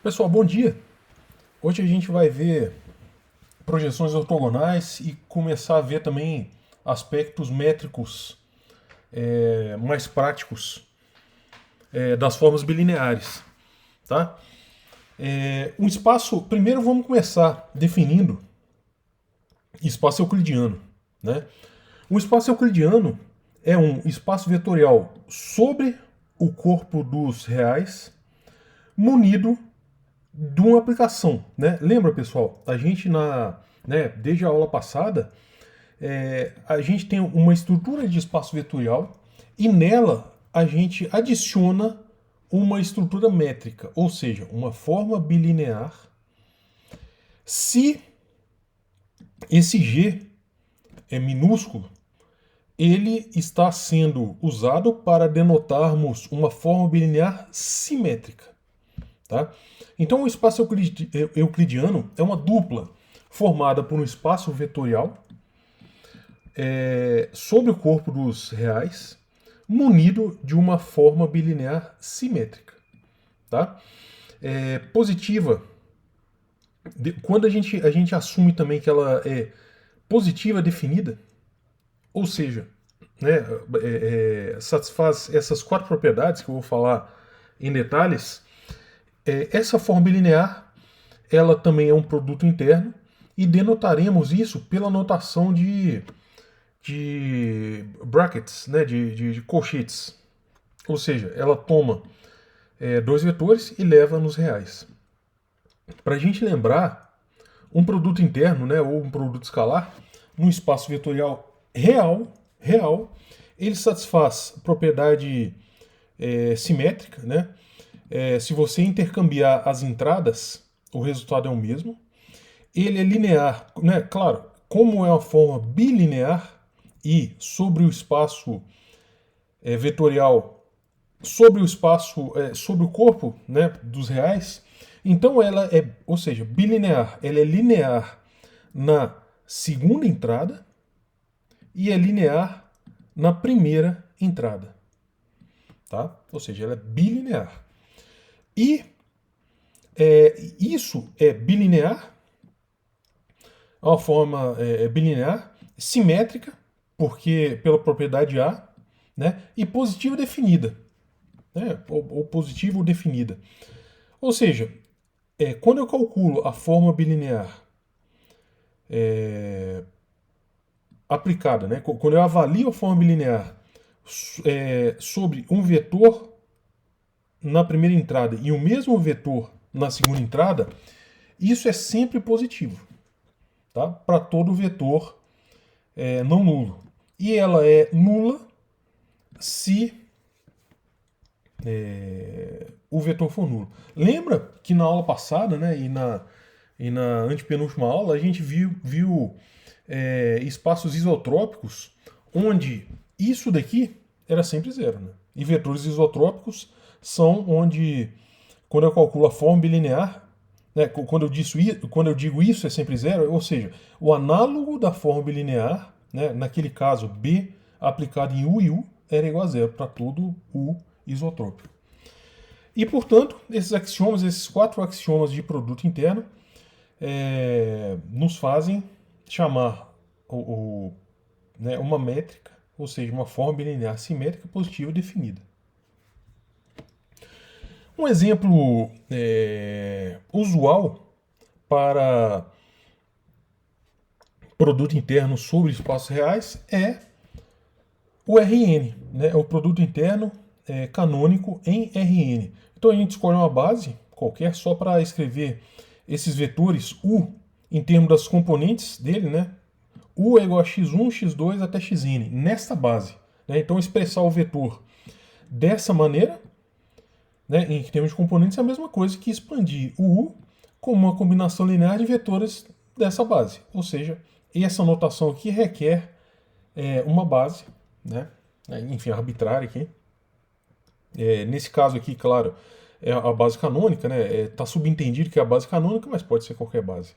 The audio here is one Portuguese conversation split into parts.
Pessoal, bom dia! Hoje a gente vai ver projeções ortogonais e começar a ver também aspectos métricos mais práticos das formas bilineares. Tá? Um espaço, primeiro vamos começar definindo espaço euclidiano. Né? Um espaço euclidiano é um espaço vetorial sobre o corpo dos reais munido de uma aplicação, né? Lembra, pessoal? A gente desde a aula passada, a gente tem uma estrutura de espaço vetorial e nela a gente adiciona uma estrutura métrica, ou seja, uma forma bilinear, se esse G é minúsculo, ele está sendo usado para denotarmos uma forma bilinear simétrica. Tá? Então, o espaço euclidiano é uma dupla formada por um espaço vetorial sobre o corpo dos reais, munido de uma forma bilinear simétrica. Tá? Positiva, quando a gente assume também que ela é positiva definida, ou seja, né, satisfaz essas quatro propriedades que eu vou falar em detalhes, essa forma bilinear ela também é um produto interno e denotaremos isso pela notação de brackets, né, de colchetes. Ou seja, ela toma dois vetores e leva nos reais. Para a gente lembrar, um produto interno, né, ou um produto escalar, num espaço vetorial real, ele satisfaz propriedade simétrica, né? Se você intercambiar as entradas, o resultado é o mesmo. Ele é linear, né? Claro, como é uma forma bilinear e sobre o espaço vetorial, sobre o espaço, sobre o corpo, né, dos reais, então ela é, ou seja, bilinear, ela é linear na segunda entrada e é linear na primeira entrada, tá? Ou seja, ela é bilinear. E isso é bilinear, é uma forma bilinear, simétrica, porque pela propriedade A, né, e positiva definida, né, ou positiva ou definida. Ou seja, quando eu calculo a forma bilinear aplicada, né, quando eu avalio a forma bilinear sobre um vetor na primeira entrada e o mesmo vetor na segunda entrada, isso é sempre positivo, tá? Para todo vetor não nulo. E ela é nula se o vetor for nulo. Lembra que na aula passada, né, e na antepenúltima aula, a gente viu espaços isotrópicos onde isso daqui era sempre zero. Né? E vetores isotrópicos são onde, quando eu calculo a forma bilinear, né, quando eu digo isso é sempre zero, ou seja, o análogo da forma bilinear, né, naquele caso B aplicado em U e U, era igual a zero para todo U isotrópico. E, portanto, esses axiomas, esses quatro axiomas de produto interno, nos fazem chamar uma métrica, ou seja, uma forma bilinear simétrica positiva definida. Um exemplo usual para produto interno sobre espaços reais é o RN, né? O produto interno canônico em RN. Então a gente escolhe uma base qualquer só para escrever esses vetores U em termos das componentes dele, né? U é igual a x1, x2 até xn, nesta base. Né? Então expressar o vetor dessa maneira, né, em termos de componentes, é a mesma coisa que expandir o U como uma combinação linear de vetores dessa base. Ou seja, essa notação aqui requer uma base, né? Enfim, arbitrária aqui. Nesse caso aqui, claro, é a base canônica, né? Está subentendido que é a base canônica, mas pode ser qualquer base.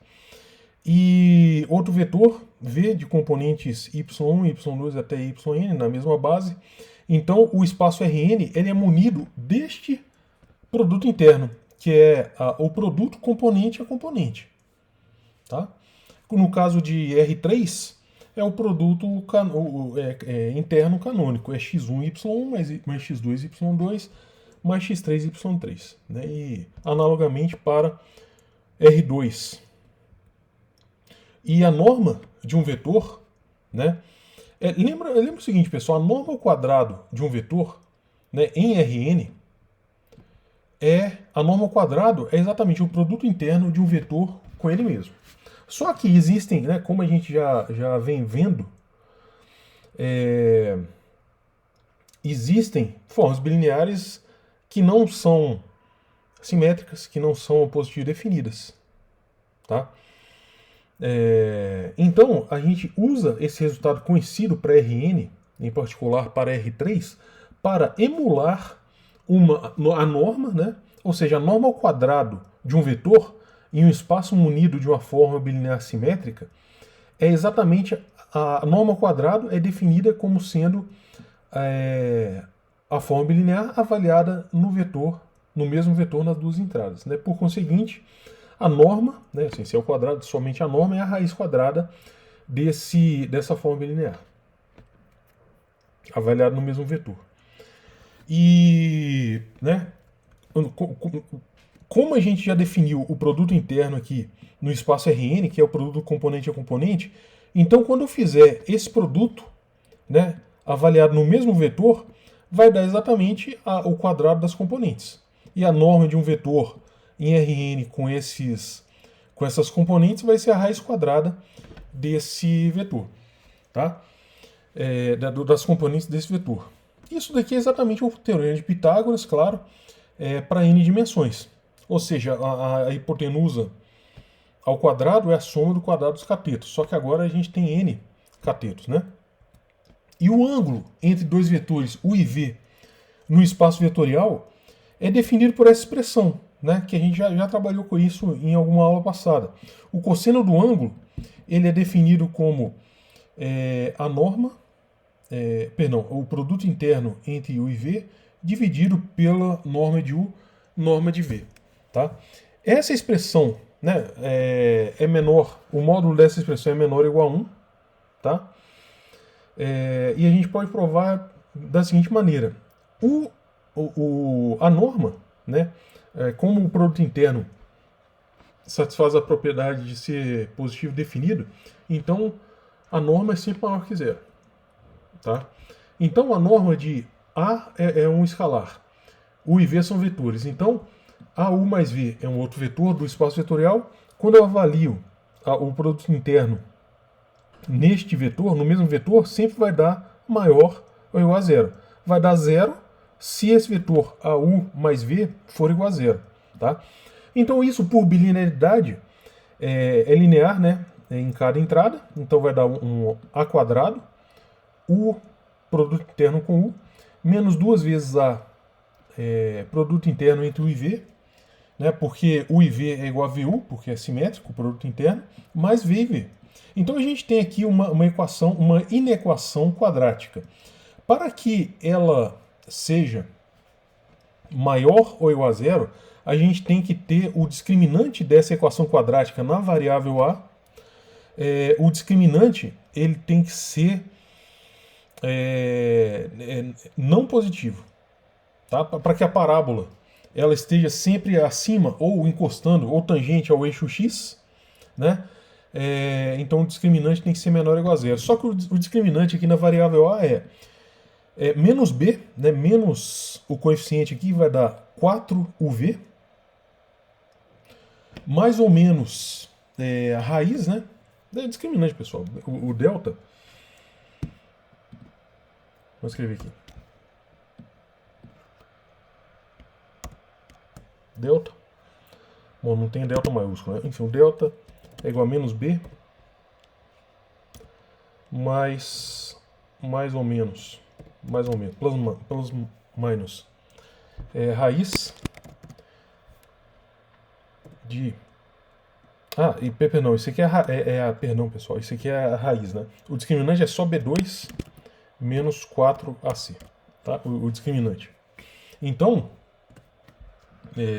E outro vetor, V, de componentes y1, y2 até yn, na mesma base. Então, o espaço Rn ele é munido deste produto interno, que é o produto componente a componente. Tá? No caso de R3, é o produto interno canônico, é x1, y1 mais x2, y2 mais x3, y3. Né? E analogamente para R2. E a norma de um vetor, né? Lembra o seguinte, pessoal, a norma ao quadrado de um vetor, né, em Rn, a norma ao quadrado é exatamente o produto interno de um vetor com ele mesmo. Só que existem, né, como a gente já vem vendo, existem formas bilineares que não são simétricas, que não são positivo definidas. Tá? Então, a gente usa esse resultado conhecido para Rn, em particular para R3, para emular a norma, né? Ou seja, a norma ao quadrado de um vetor em um espaço munido de uma forma bilinear simétrica é exatamente a norma ao quadrado é definida como sendo a forma bilinear avaliada no mesmo vetor nas duas entradas. Né? Por conseguinte, a norma, né, assim, se é o quadrado, somente a norma é a raiz quadrada dessa forma bilinear, avaliada no mesmo vetor. E, né, como a gente já definiu o produto interno aqui no espaço Rn, que é o produto componente a componente, então quando eu fizer esse produto, né, avaliado no mesmo vetor, vai dar exatamente o quadrado das componentes. E a norma de um vetor em Rn com essas componentes vai ser a raiz quadrada desse vetor, tá? Das componentes desse vetor. Isso daqui é exatamente o teorema de Pitágoras, claro, para n dimensões. Ou seja, a hipotenusa ao quadrado é a soma do quadrado dos catetos. Só que agora a gente tem n catetos, né? E o ângulo entre dois vetores, u e v, no espaço vetorial, é definido por essa expressão, né? Que a gente já trabalhou com isso em alguma aula passada. O cosseno do ângulo ele é definido como a norma, o produto interno entre u e v, dividido pela norma de u, norma de v. Tá? Essa expressão, né, é menor, o módulo dessa expressão é menor ou igual a 1. Tá? E a gente pode provar da seguinte maneira. A norma, né, como o produto interno satisfaz a propriedade de ser positivo definido, então a norma é sempre maior que zero. Tá? Então a norma de A é um escalar, U e V são vetores. Então AU mais V é um outro vetor do espaço vetorial. Quando eu avalio o produto interno neste vetor, no mesmo vetor, sempre vai dar maior ou igual a zero. Vai dar zero se esse vetor AU mais V for igual a zero. Tá? Então isso por bilinearidade é linear, né, em cada entrada. Então vai dar um A quadrado, U produto interno com U, menos duas vezes A produto interno entre U e V, né, porque U e V é igual a VU, porque é simétrico o produto interno, mais V e V. Então a gente tem aqui uma equação, uma inequação quadrática. Para que ela seja maior ou igual a zero, a gente tem que ter o discriminante dessa equação quadrática na variável A. O discriminante ele tem que ser não positivo, tá? Para que a parábola ela esteja sempre acima ou encostando ou tangente ao eixo x, né? Então o discriminante tem que ser menor ou igual a zero. Só que o discriminante aqui na variável A é menos b, né? Menos o coeficiente aqui vai dar 4uv, mais ou menos a raiz, né? É discriminante, pessoal. O delta. Vou escrever aqui. Delta. Bom, não tem delta maiúsculo, né? Enfim, o delta é igual a menos b mais ou menos, plus minus, raiz de... perdão, isso aqui perdão, pessoal, isso aqui é a raiz, né? O discriminante é só B2 menos 4AC, tá? O discriminante. Então,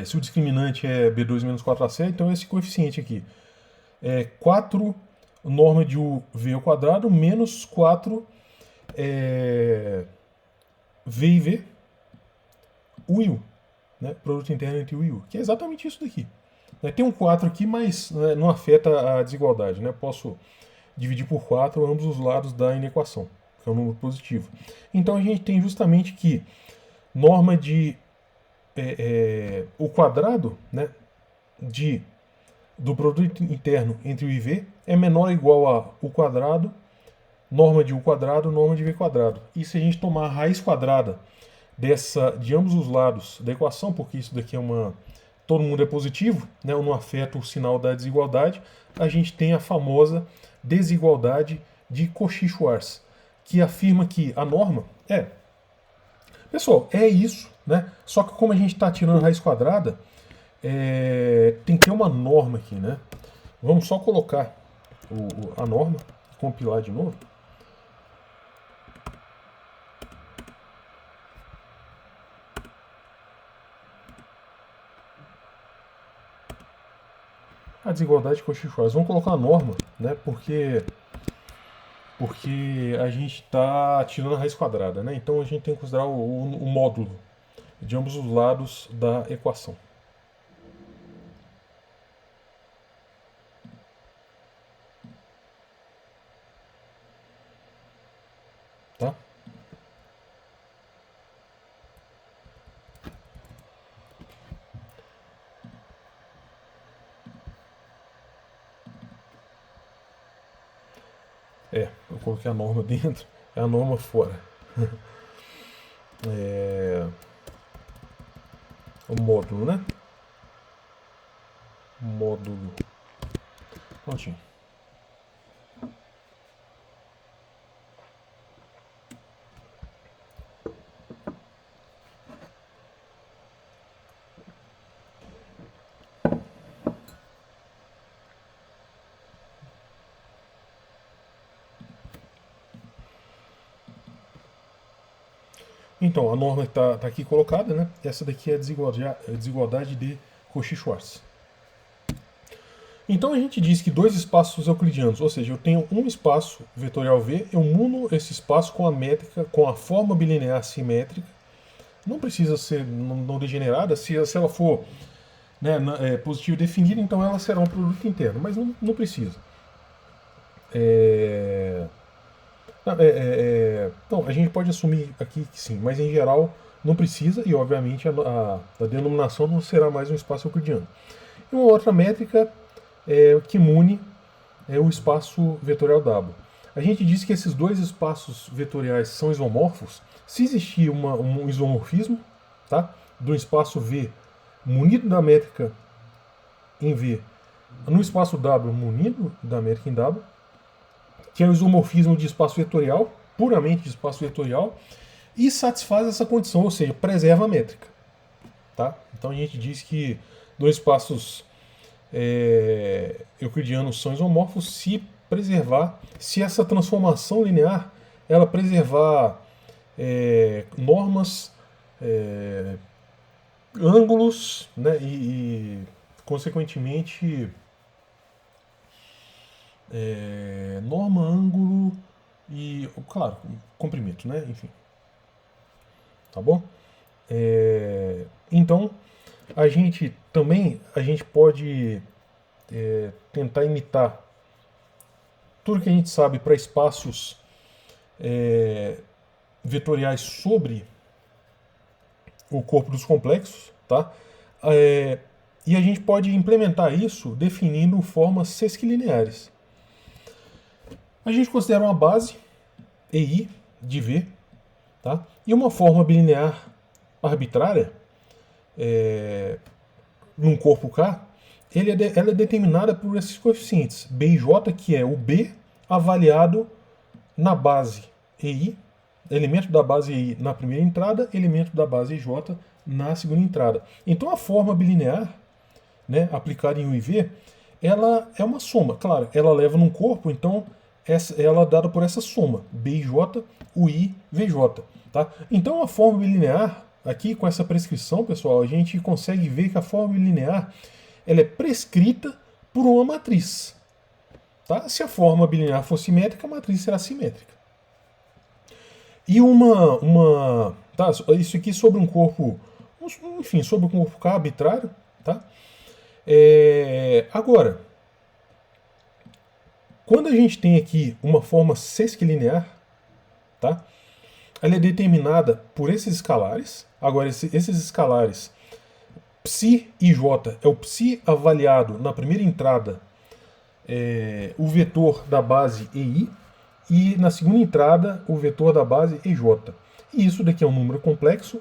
se o discriminante é B2 menos 4AC, então esse coeficiente aqui é 4 norma de UV ao quadrado menos 4 V e V, U e U, né? Produto interno entre U e U, que é exatamente isso daqui. Tem um 4 aqui, mas não afeta a desigualdade, né? Posso dividir por 4 ambos os lados da inequação, que é um número positivo. Então a gente tem justamente que norma de o quadrado, né, do produto interno entre U e V é menor ou igual a U quadrado, norma de U quadrado, norma de V quadrado. E se a gente tomar a raiz quadrada de ambos os lados da equação, porque isso daqui todo mundo é positivo, né, não afeta o sinal da desigualdade, a gente tem a famosa desigualdade de Cauchy-Schwarz, que afirma que a norma Pessoal, é isso, né? Só que como a gente está tirando raiz quadrada, tem que ter uma norma aqui, né? Vamos só colocar a norma, compilar de novo. A desigualdade de Cauchy-Schwarz. Vamos colocar a norma, né? Porque a gente está tirando a raiz quadrada, né? Então a gente tem que considerar o módulo de ambos os lados da equação. Tá? Eu coloquei a norma dentro, é a norma fora. O módulo, né? Módulo. Prontinho. Então, a norma está aqui colocada, né? Essa daqui é a desigualdade de Cauchy-Schwarz. Então a gente diz que dois espaços euclidianos, ou seja, eu tenho um espaço vetorial V, eu muno esse espaço com a métrica, com a forma bilinear simétrica. Não precisa ser não degenerada, se ela for positiva definida, então ela será um produto interno, mas não precisa. Então, a gente pode assumir aqui que sim, mas em geral não precisa e, obviamente, a denominação não será mais um espaço euclidiano. E uma outra métrica que mune o espaço vetorial W. A gente diz que esses dois espaços vetoriais são isomorfos se existir um isomorfismo, tá, do espaço V munido da métrica em V no espaço W munido da métrica em W, que é o isomorfismo de espaço vetorial, puramente de espaço vetorial, e satisfaz essa condição, ou seja, preserva a métrica. Tá? Então a gente diz que dois espaços euclidianos são isomorfos se essa transformação linear ela preservar normas, ângulos, né, e consequentemente norma, ângulo e, claro, comprimento, né? Enfim. Tá bom? Então, a gente pode tentar imitar tudo que a gente sabe para espaços vetoriais sobre o corpo dos complexos, tá? E a gente pode implementar isso definindo formas sesquilineares. A gente considera uma base, EI, de V, tá? E uma forma bilinear arbitrária, num corpo K, ela é determinada por esses coeficientes, B e J, que é o B avaliado na base EI, elemento da base EI na primeira entrada, elemento da base J na segunda entrada. Então a forma bilinear, né, aplicada em U e V, ela é uma soma. Claro, ela leva num corpo, então ela é dada por essa soma, B e J, UI, VJ. Tá? Então a forma bilinear aqui com essa prescrição, pessoal, a gente consegue ver que a forma bilinear ela é prescrita por uma matriz. Tá? Se a forma bilinear for simétrica, a matriz será simétrica. E tá, isso aqui sobre um corpo, enfim, sobre um corpo K arbitrário, tá? Agora, quando a gente tem aqui uma forma sesquilinear, tá? Ela é determinada por esses escalares. Agora, esses escalares, psi e j, é o psi avaliado na primeira entrada, o vetor da base EI, e na segunda entrada o vetor da base EJ. E isso daqui é um número complexo.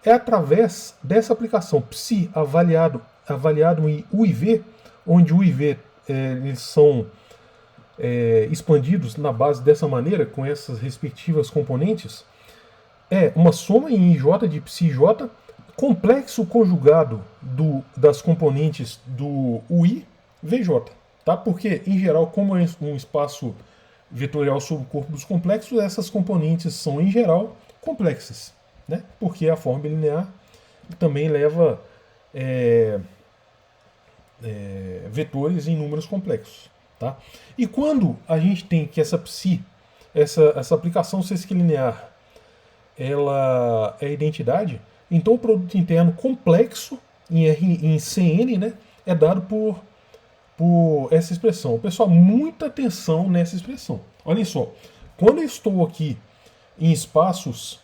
É através dessa aplicação psi avaliado em U e V, onde U e V eles são expandidos na base dessa maneira, com essas respectivas componentes, é uma soma em IJ de psi J, complexo conjugado das componentes do UI VJ. Tá? Porque, em geral, como é um espaço vetorial sobre o corpo dos complexos, essas componentes são, em geral, complexas. Né? Porque a forma linear também leva vetores em números complexos. Tá? E quando a gente tem que essa psi, essa aplicação sesquilinear, ela é identidade, então o produto interno complexo em Cn, né, é dado por essa expressão. Pessoal, muita atenção nessa expressão. Olhem só, quando eu estou aqui em espaços,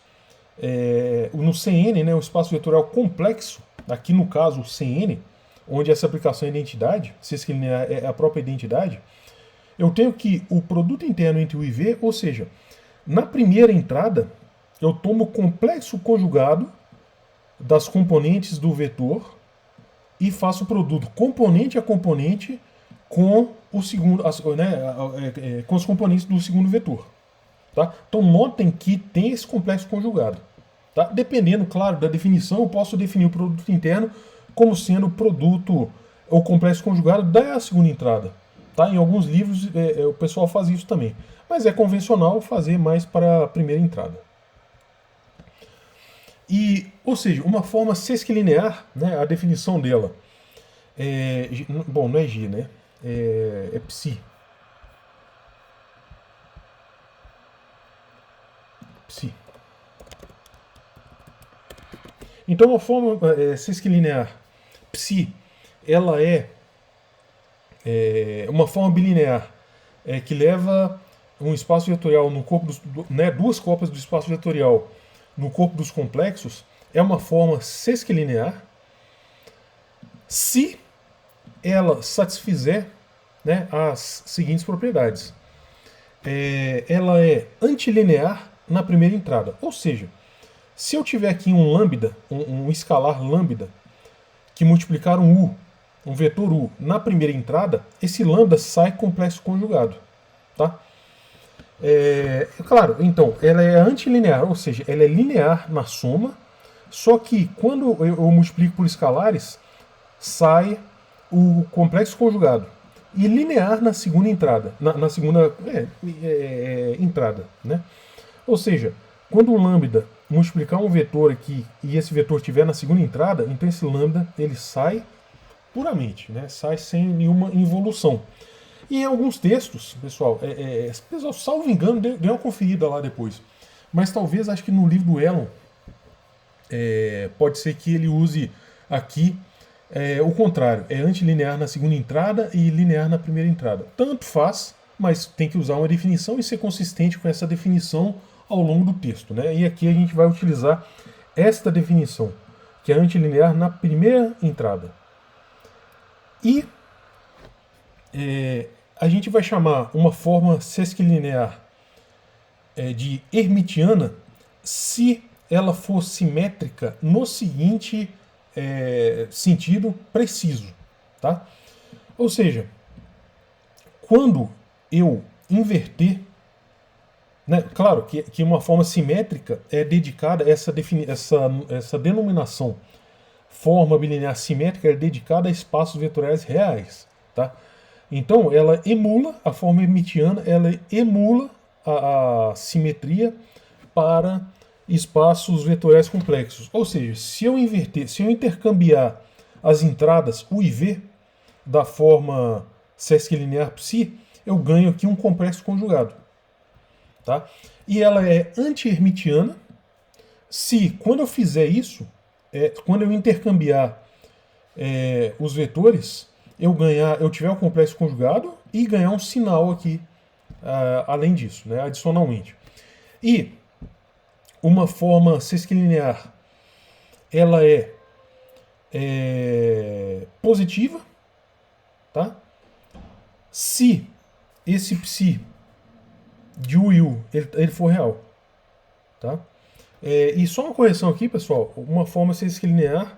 no Cn, né, o espaço vetorial complexo, aqui no caso o Cn, onde essa aplicação é identidade, sesquilinear é a própria identidade, eu tenho que o produto interno entre U e V, ou seja, na primeira entrada, eu tomo o complexo conjugado das componentes do vetor e faço o produto componente a componente com o segundo, com os componentes do segundo vetor. Tá? Então notem que tem esse complexo conjugado. Tá? Dependendo, claro, da definição, eu posso definir o produto interno como sendo o produto ou complexo conjugado da segunda entrada. Tá? Em alguns livros o pessoal faz isso também. Mas é convencional fazer mais para a primeira entrada. Ou seja, uma forma sesquilinear, né, a definição dela bom, não é G, né? É psi. Psi. Então, a forma sesquilinear psi, ela é uma forma bilinear que leva um espaço vetorial no corpo duas cópias do espaço vetorial no corpo dos complexos, é uma forma sesquilinear se ela satisfizer, né, as seguintes propriedades. Ela é antilinear na primeira entrada, ou seja, se eu tiver aqui um lambda, um escalar lambda, que multiplicar um vetor U na primeira entrada, esse lambda sai complexo conjugado. Tá? Claro, então, ela é antilinear, ou seja, ela é linear na soma, só que quando eu multiplico por escalares, sai o complexo conjugado. E linear na segunda entrada, na segunda entrada. Né? Ou seja, quando o lambda multiplicar um vetor aqui e esse vetor estiver na segunda entrada, então esse lambda ele sai puramente, né? Sai sem nenhuma involução. E em alguns textos, pessoal, salvo engano, dê uma conferida lá depois. Mas talvez, acho que no livro do Elon, pode ser que ele use aqui o contrário. É antilinear na segunda entrada e linear na primeira entrada. Tanto faz, mas tem que usar uma definição e ser consistente com essa definição ao longo do texto. Né? E aqui a gente vai utilizar esta definição, que é antilinear na primeira entrada. E a gente vai chamar uma forma sesquilinear de hermitiana se ela for simétrica no seguinte sentido preciso. Tá? Ou seja, quando eu inverter, né, claro que uma forma simétrica é dedicada a essa denominação. Forma bilinear simétrica é dedicada a espaços vetoriais reais. Tá? Então, ela emula, a forma hermitiana, ela emula a simetria para espaços vetoriais complexos. Ou seja, se eu intercambiar as entradas U e V da forma Sesc linear psi, eu ganho aqui um complexo conjugado. Tá? E ela é anti-hermitiana se, quando eu fizer isso, quando eu intercambiar os vetores, eu tiver o complexo conjugado e ganhar um sinal aqui, além disso, né, adicionalmente. E uma forma sesquilinear, ela é positiva, tá? Se esse psi de U e U ele for real, tá? E só uma correção aqui, pessoal, uma forma sesquilinear,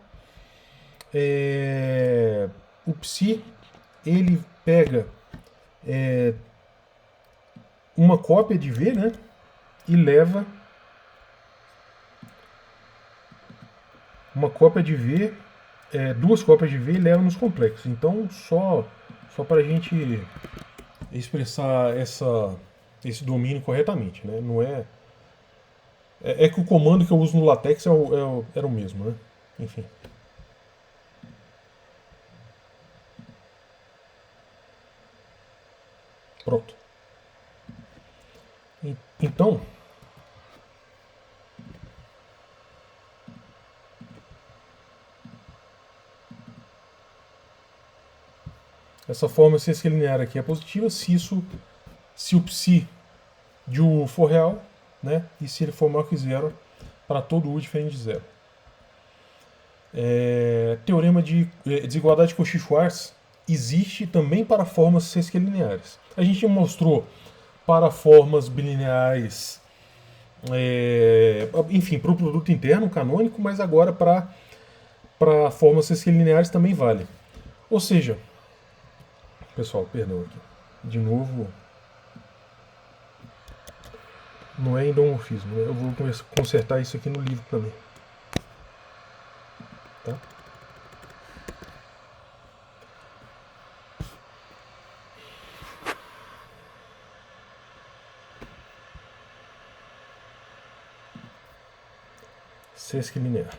o psi ele pega uma cópia de V, né, e leva uma cópia de V, duas cópias de V e leva nos complexos. Então, só para a gente expressar esse domínio corretamente, né? Não é que o comando que eu uso no LaTeX era o mesmo, né? Enfim. Pronto. Então, essa forma sesquilinear aqui é positiva se o psi de U for real, né? E se ele for maior que zero para todo U diferente de zero. Teorema de desigualdade de Cauchy-Schwarz existe também para formas sesquilineares. A gente mostrou para formas bilineares, enfim, para o produto interno canônico, mas agora para formas sesquilineares também vale. Ou seja, pessoal, perdão aqui, de novo, não é endomorfismo, né? Eu vou consertar isso aqui no livro também. Tá? Sesquilinear.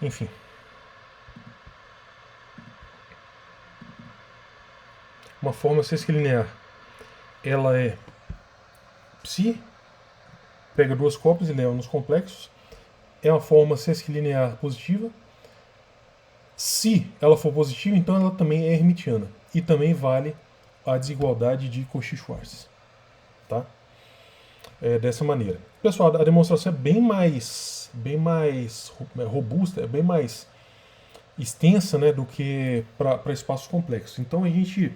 Enfim. Uma forma sesquilinear, ela é psi, pega duas cópias e leva nos complexos. É uma forma sesquilinear positiva. Se ela for positiva, então ela também é hermitiana. E também vale a desigualdade de Cauchy-Schwarz. Tá? Dessa maneira. Pessoal, a demonstração é bem mais robusta, é bem mais extensa, né, do que para espaços complexos. Então a gente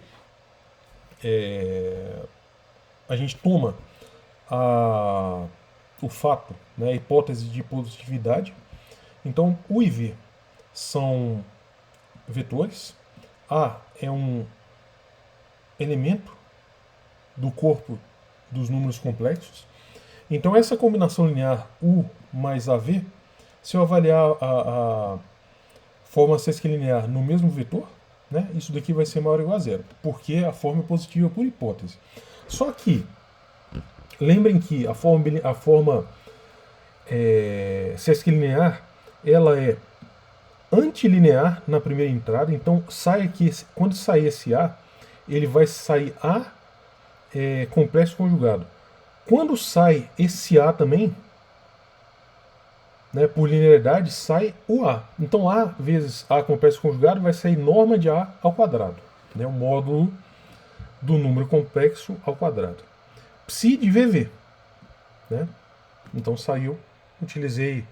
toma o fato, né, a hipótese de positividade. Então U e V são vetores. A é um elemento do corpo dos números complexos. Então essa combinação linear U mais AV, se eu avaliar a forma sesquilinear no mesmo vetor, né, isso daqui vai ser maior ou igual a zero, porque a forma é positiva por hipótese. Só que, lembrem que a forma sesquilinear, ela é antilinear na primeira entrada, então sai aqui, quando sair esse A, ele vai sair A complexo conjugado. Quando sai esse A também, né, por linearidade, sai o A. Então A vezes A complexo conjugado vai sair norma de A ao quadrado, né, o módulo do número complexo ao quadrado. Psi de VV. Né? Então saiu, utilizei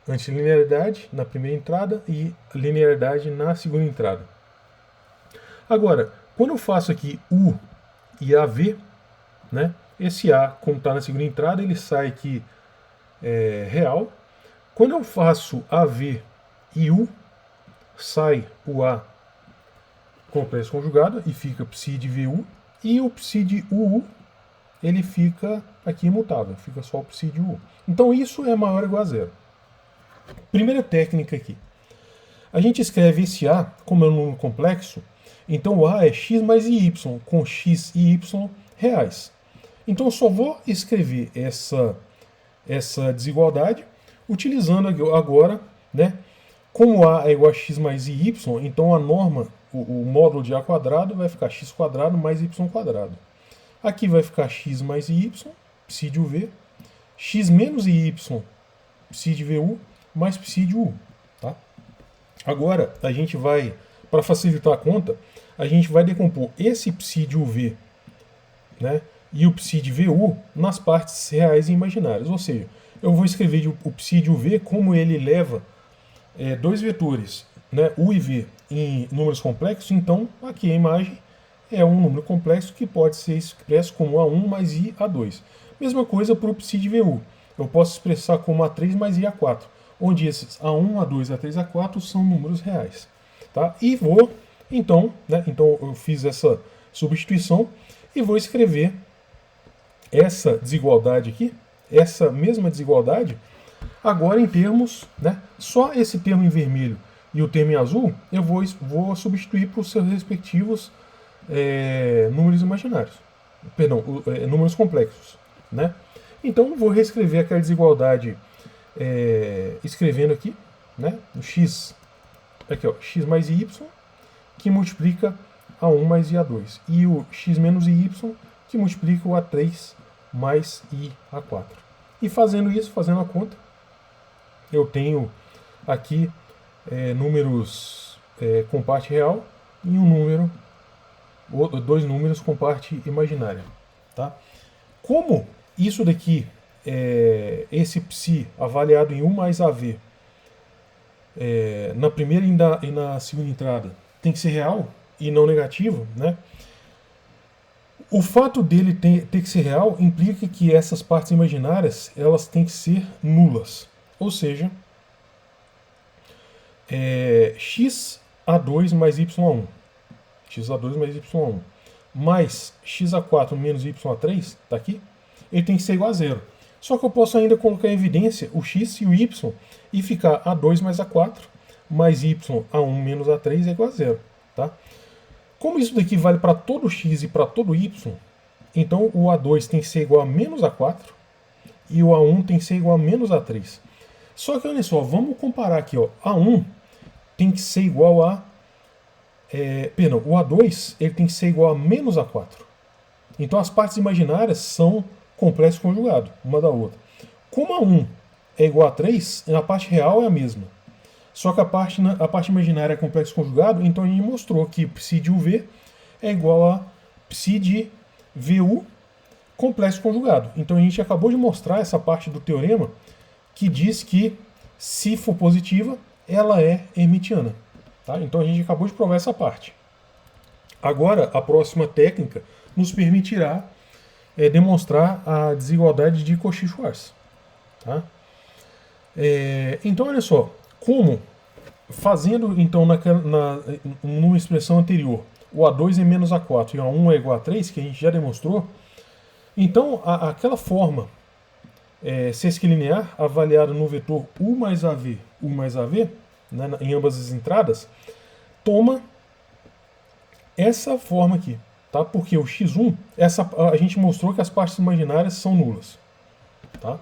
antilinearidade na primeira entrada e linearidade na segunda entrada. Agora, quando eu faço aqui U e AV, né, esse A, como está na segunda entrada, ele sai aqui real. Quando eu faço AV e U, sai o A complexo conjugado e fica psi de VU, e o psi de UU ele fica aqui imutável, fica só o psi de UU. Então isso é maior ou igual a zero. Primeira técnica aqui. A gente escreve esse A como é um número complexo, então o A é x mais y, com x e y reais. Então eu só vou escrever essa desigualdade utilizando agora, né, como A é igual a x mais y, então a norma, o módulo de A quadrado vai ficar x quadrado mais y quadrado. Aqui vai ficar x mais y, psi de UV, x menos y, psi de VU, mais psi de U. Tá? Agora, a gente vai, para facilitar a conta, a gente vai decompor esse psi de UV, né, e o psi de VU nas partes reais e imaginárias. Ou seja, eu vou escrever o psi de UV como ele leva dois vetores, né, U e V, em números complexos, então aqui a imagem é um número complexo que pode ser expresso como A1 mais I A2. Mesma coisa para o psi de VU. Eu posso expressar como A3 mais I A4, onde esses A1, A2, A3, A4 são números reais. Tá? E vou, então, né, então eu fiz essa substituição e vou escrever essa desigualdade aqui, essa mesma desigualdade, agora em termos, né, só esse termo em vermelho e o termo em azul, eu vou substituir para os seus respectivos números imaginários. Perdão, números complexos. Né? Então vou reescrever aquela desigualdade escrevendo aqui, né, o x, aqui, ó, x mais y, que multiplica A1 mais IA2. E o x menos y, que multiplica o A3 mais I A4. E fazendo isso, fazendo a conta, eu tenho aqui números com parte real e dois números com parte imaginária. Tá? Como isso daqui, esse psi avaliado em U mais AV, na primeira e na segunda entrada, tem que ser real e não negativo, né? O fato dele ter que ser real implica que essas partes imaginárias elas têm que ser nulas. Ou seja, xa2 mais y1, xa2 mais y1, mais xa4 menos y3, tá aqui, ele tem que ser igual a zero. Só que eu posso ainda colocar em evidência o x e o y e ficar a2 mais a4 mais y a1 menos a3 é igual a zero. Tá? Como isso daqui vale para todo x e para todo y, então o A2 tem que ser igual a menos A4 e o A1 tem que ser igual a menos A3. Só que olha só, vamos comparar aqui. Ó, A1 tem que ser igual a... perdão, o A2 ele tem que ser igual a menos A4. Então as partes imaginárias são complexo conjugado, uma da outra. Como A1 é igual a 3, a parte real é a mesma. Só que a parte imaginária é complexo conjugado, então a gente mostrou que psi de UV é igual a psi de VU complexo conjugado. Então a gente acabou de mostrar essa parte do teorema que diz que, se for positiva, ela é hermitiana. Tá? Então a gente acabou de provar essa parte. Agora, a próxima técnica nos permitirá demonstrar a desigualdade de Cauchy-Schwarz. Tá? Então, olha só. Como, fazendo então numa expressão anterior, o A2 é menos A4 e o A1 é igual a 3, que a gente já demonstrou, então aquela forma sesquilinear avaliada no vetor U mais AV, né, em ambas as entradas, toma essa forma aqui. Tá? Porque o x1, a gente mostrou que as partes imaginárias são nulas. Tá?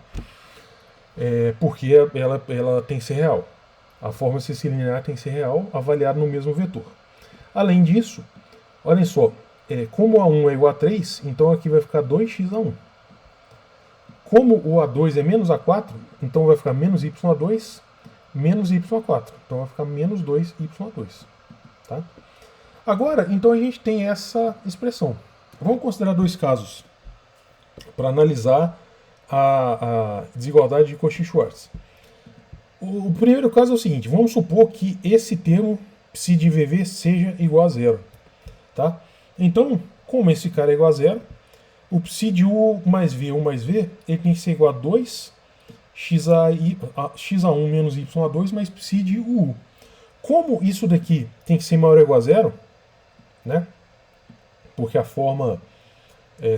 Porque ela tem que ser real. A forma sesquilinear tem que ser real, avaliada no mesmo vetor. Além disso, olhem só, como A1 é igual a 3, então aqui vai ficar 2xa1. Como o A2 é menos A4, então vai ficar menos y2 menos y4. Então vai ficar menos 2y2. Tá? Agora, então a gente tem essa expressão. Vamos considerar dois casos para analisar a desigualdade de Cauchy-Schwarz. O primeiro caso é o seguinte, vamos supor que esse termo psi de VV seja igual a zero. Tá? Então, como esse cara é igual a zero, o psi de U mais V, ele tem que ser igual a 2 xa1 menos y2 mais psi de UU. Como isso daqui tem que ser maior ou igual a zero, né? Porque a forma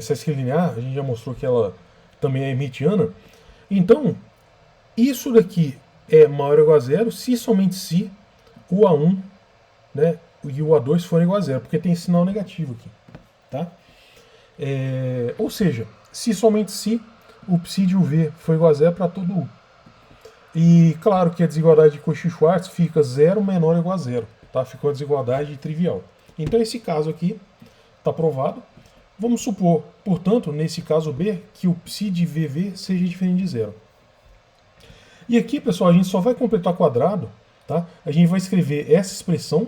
sesquilinear, a gente já mostrou que ela também é hermitiana, então isso daqui é maior ou igual a zero se somente se o A1, né, e o A2 forem igual a zero, porque tem sinal negativo aqui. Tá? Ou seja, se somente se o psi de UV for igual a zero para todo U. E claro que a desigualdade de Cauchy-Schwarz fica 0 menor ou igual a zero. Tá? Ficou a desigualdade trivial. Então esse caso aqui está provado. Vamos supor, portanto, nesse caso B, que o psi de VV seja diferente de zero. E aqui, pessoal, a gente só vai completar quadrado. Tá? A gente vai escrever essa expressão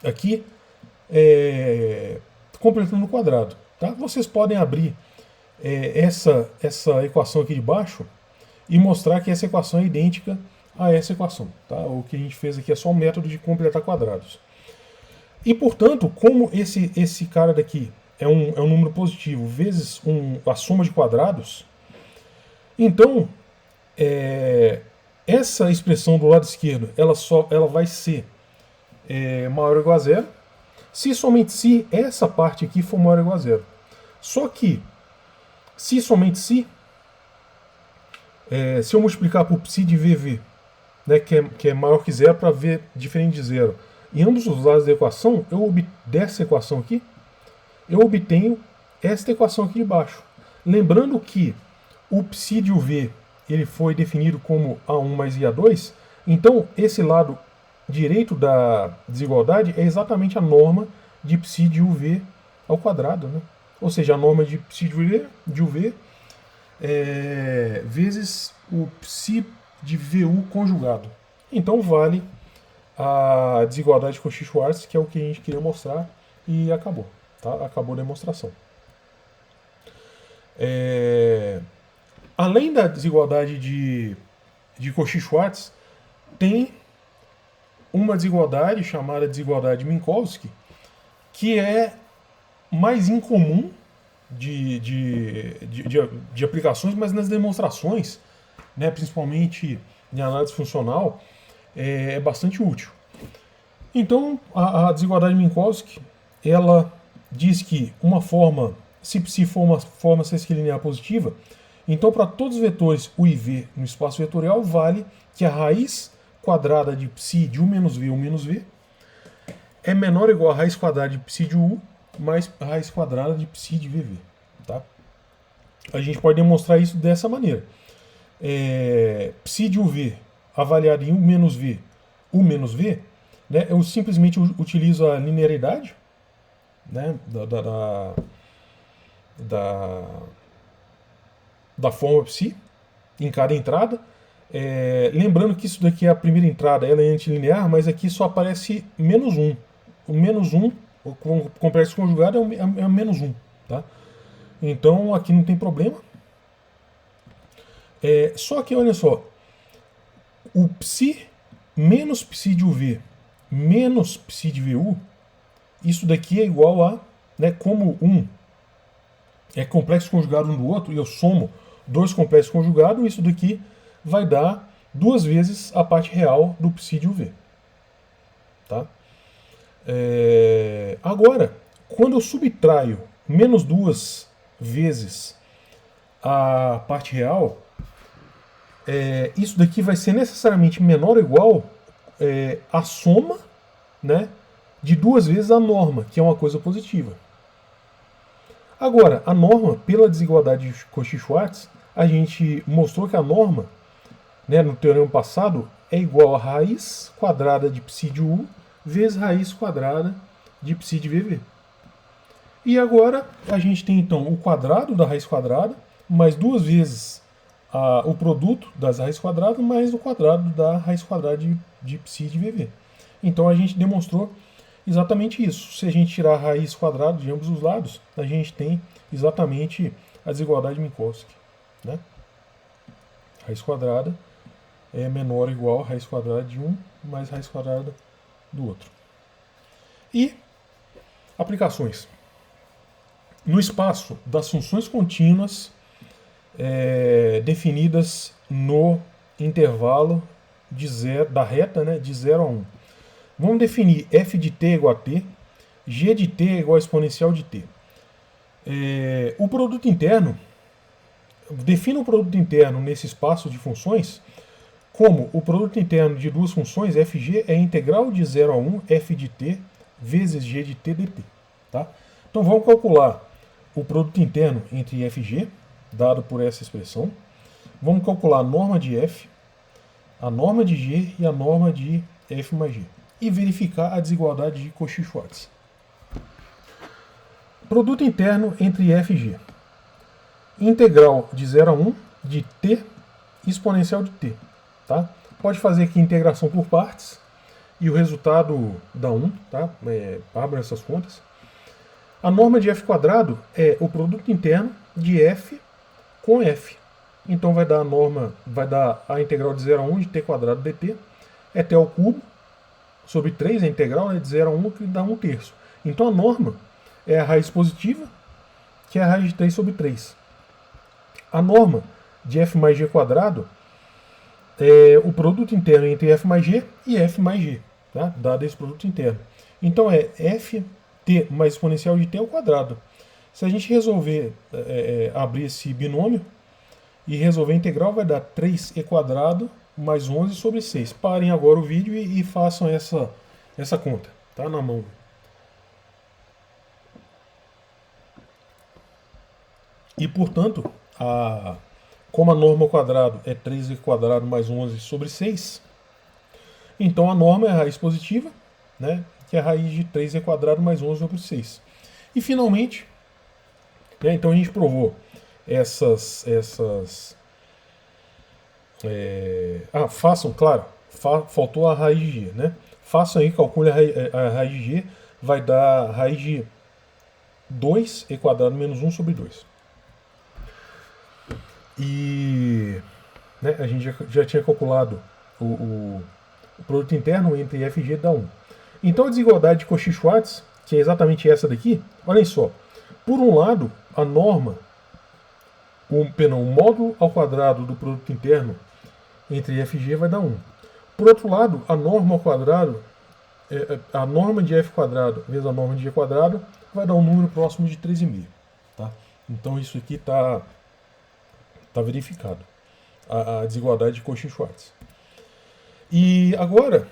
aqui, completando o quadrado. Tá? Vocês podem abrir essa equação aqui de baixo e mostrar que essa equação é idêntica a essa equação. Tá? O que a gente fez aqui é só um método de completar quadrados. E, portanto, como esse cara daqui é um número positivo vezes a soma de quadrados, então essa expressão do lado esquerdo ela vai ser maior ou igual a zero, se somente se essa parte aqui for maior ou igual a zero. Só que, se somente se eu multiplicar por psi de VV, né, que é maior que zero para V diferente de zero, em ambos os lados da equação, dessa equação aqui, eu obtenho esta equação aqui de baixo. Lembrando que o psi de UV ele foi definido como A1 mais IA2, então esse lado direito da desigualdade é exatamente a norma de psi de UV ao quadrado, né? Ou seja, a norma de psi de UV vezes o psi de VU conjugado. Então vale a desigualdade de Cauchy-Schwarz, que é o que a gente queria mostrar, e acabou. Tá? Acabou a demonstração. Além da desigualdade de Cauchy-Schwarz, tem uma desigualdade chamada desigualdade de Minkowski, que é mais incomum de aplicações, mas nas demonstrações, né, principalmente em análise funcional, é bastante útil. Então, a desigualdade de Minkowski, ela diz que uma forma, se psi for uma forma sesquilinear positiva, então para todos os vetores U e V no espaço vetorial, vale que a raiz quadrada de psi de U menos V é menor ou igual a raiz quadrada de psi de U mais a raiz quadrada de psi de VV. Tá? A gente pode demonstrar isso dessa maneira. Psi de UV avaliado em U menos V, né, eu simplesmente utilizo a linearidade, né, da forma psi em cada entrada. Lembrando que isso daqui é a primeira entrada, ela é antilinear, mas aqui só aparece menos 1. O menos 1, o complexo conjugado é o menos 1. Tá? Então aqui não tem problema. Só que olha só, o psi menos psi de UV menos psi de VU, isso daqui é igual a, né, como um é complexo conjugado um do outro, e eu somo dois complexos conjugados, isso daqui vai dar 2 vezes a parte real do psi de UV. Tá? Agora, quando eu subtraio menos 2 vezes a parte real, isso daqui vai ser necessariamente menor ou igual a soma, né, de 2 vezes a norma, que é uma coisa positiva. Agora, a norma, pela desigualdade de Cauchy-Schwarz, a gente mostrou que a norma, né, no teorema passado, é igual a raiz quadrada de psi de U vezes raiz quadrada de psi de VV. E agora a gente tem então o quadrado da raiz quadrada mais 2 vezes o produto das raízes quadradas mais o quadrado da raiz quadrada de psi de VV. Então a gente demonstrou exatamente isso. Se a gente tirar a raiz quadrada de ambos os lados, a gente tem exatamente a desigualdade de Minkowski. Né? Raiz quadrada é menor ou igual a raiz quadrada de um mais raiz quadrada do outro. E aplicações. No espaço das funções contínuas definidas no intervalo da reta, né, de 0 a 1. Vamos definir f de t igual a t, g de t igual a exponencial de t. O produto interno, defina o produto interno nesse espaço de funções como o produto interno de duas funções, fg, é a integral de 0 a 1 f de t vezes g de t dt. Tá? Então vamos calcular o produto interno entre f e g, dado por essa expressão. Vamos calcular a norma de f, a norma de g e a norma de f mais g. E verificar a desigualdade de Cauchy-Schwarz. Produto interno entre f e g. Integral de 0 a 1 de t exponencial de t. Tá? Pode fazer aqui integração por partes e o resultado dá 1. Tá? Abra essas contas. A norma de f quadrado é o produto interno de f com f. Então vai dar a integral de 0 a 1 de t quadrado dt, é t ao cubo, sobre 3, a integral de 0 a 1, que dá 1/3. Então a norma é a raiz positiva, que é a raiz de 3 sobre 3. A norma de f mais g quadrado é o produto interno entre f mais g e f mais g, tá? Dado esse produto interno. Então é ft mais exponencial de t ao quadrado. Se a gente resolver abrir esse binômio e resolver a integral, vai dar 3e² mais 11 sobre 6. Parem agora o vídeo e façam essa conta, tá? Na mão. E, portanto, como a norma ao quadrado é 3e² mais 11 sobre 6, então a norma é a raiz positiva, né, que é a raiz de 3e² mais 11 sobre 6. E, finalmente, né, então a gente provou façam, claro, faltou a raiz de g, né? Façam aí, calcule a raiz de g, vai dar a raiz de 2e² menos 1 sobre 2. E né, a gente já tinha calculado o produto interno entre f e g dá 1. Então a desigualdade de Cauchy-Schwarz, que é exatamente essa daqui, olhem só. Por um lado, a norma, o módulo ao quadrado do produto interno entre f e g vai dar 1. Por outro lado, a norma ao quadrado, a norma de f² vezes a norma de g² vai dar um número próximo de 3,5. Tá? Então isso aqui está verificado, a desigualdade de Cauchy-Schwarz. E agora,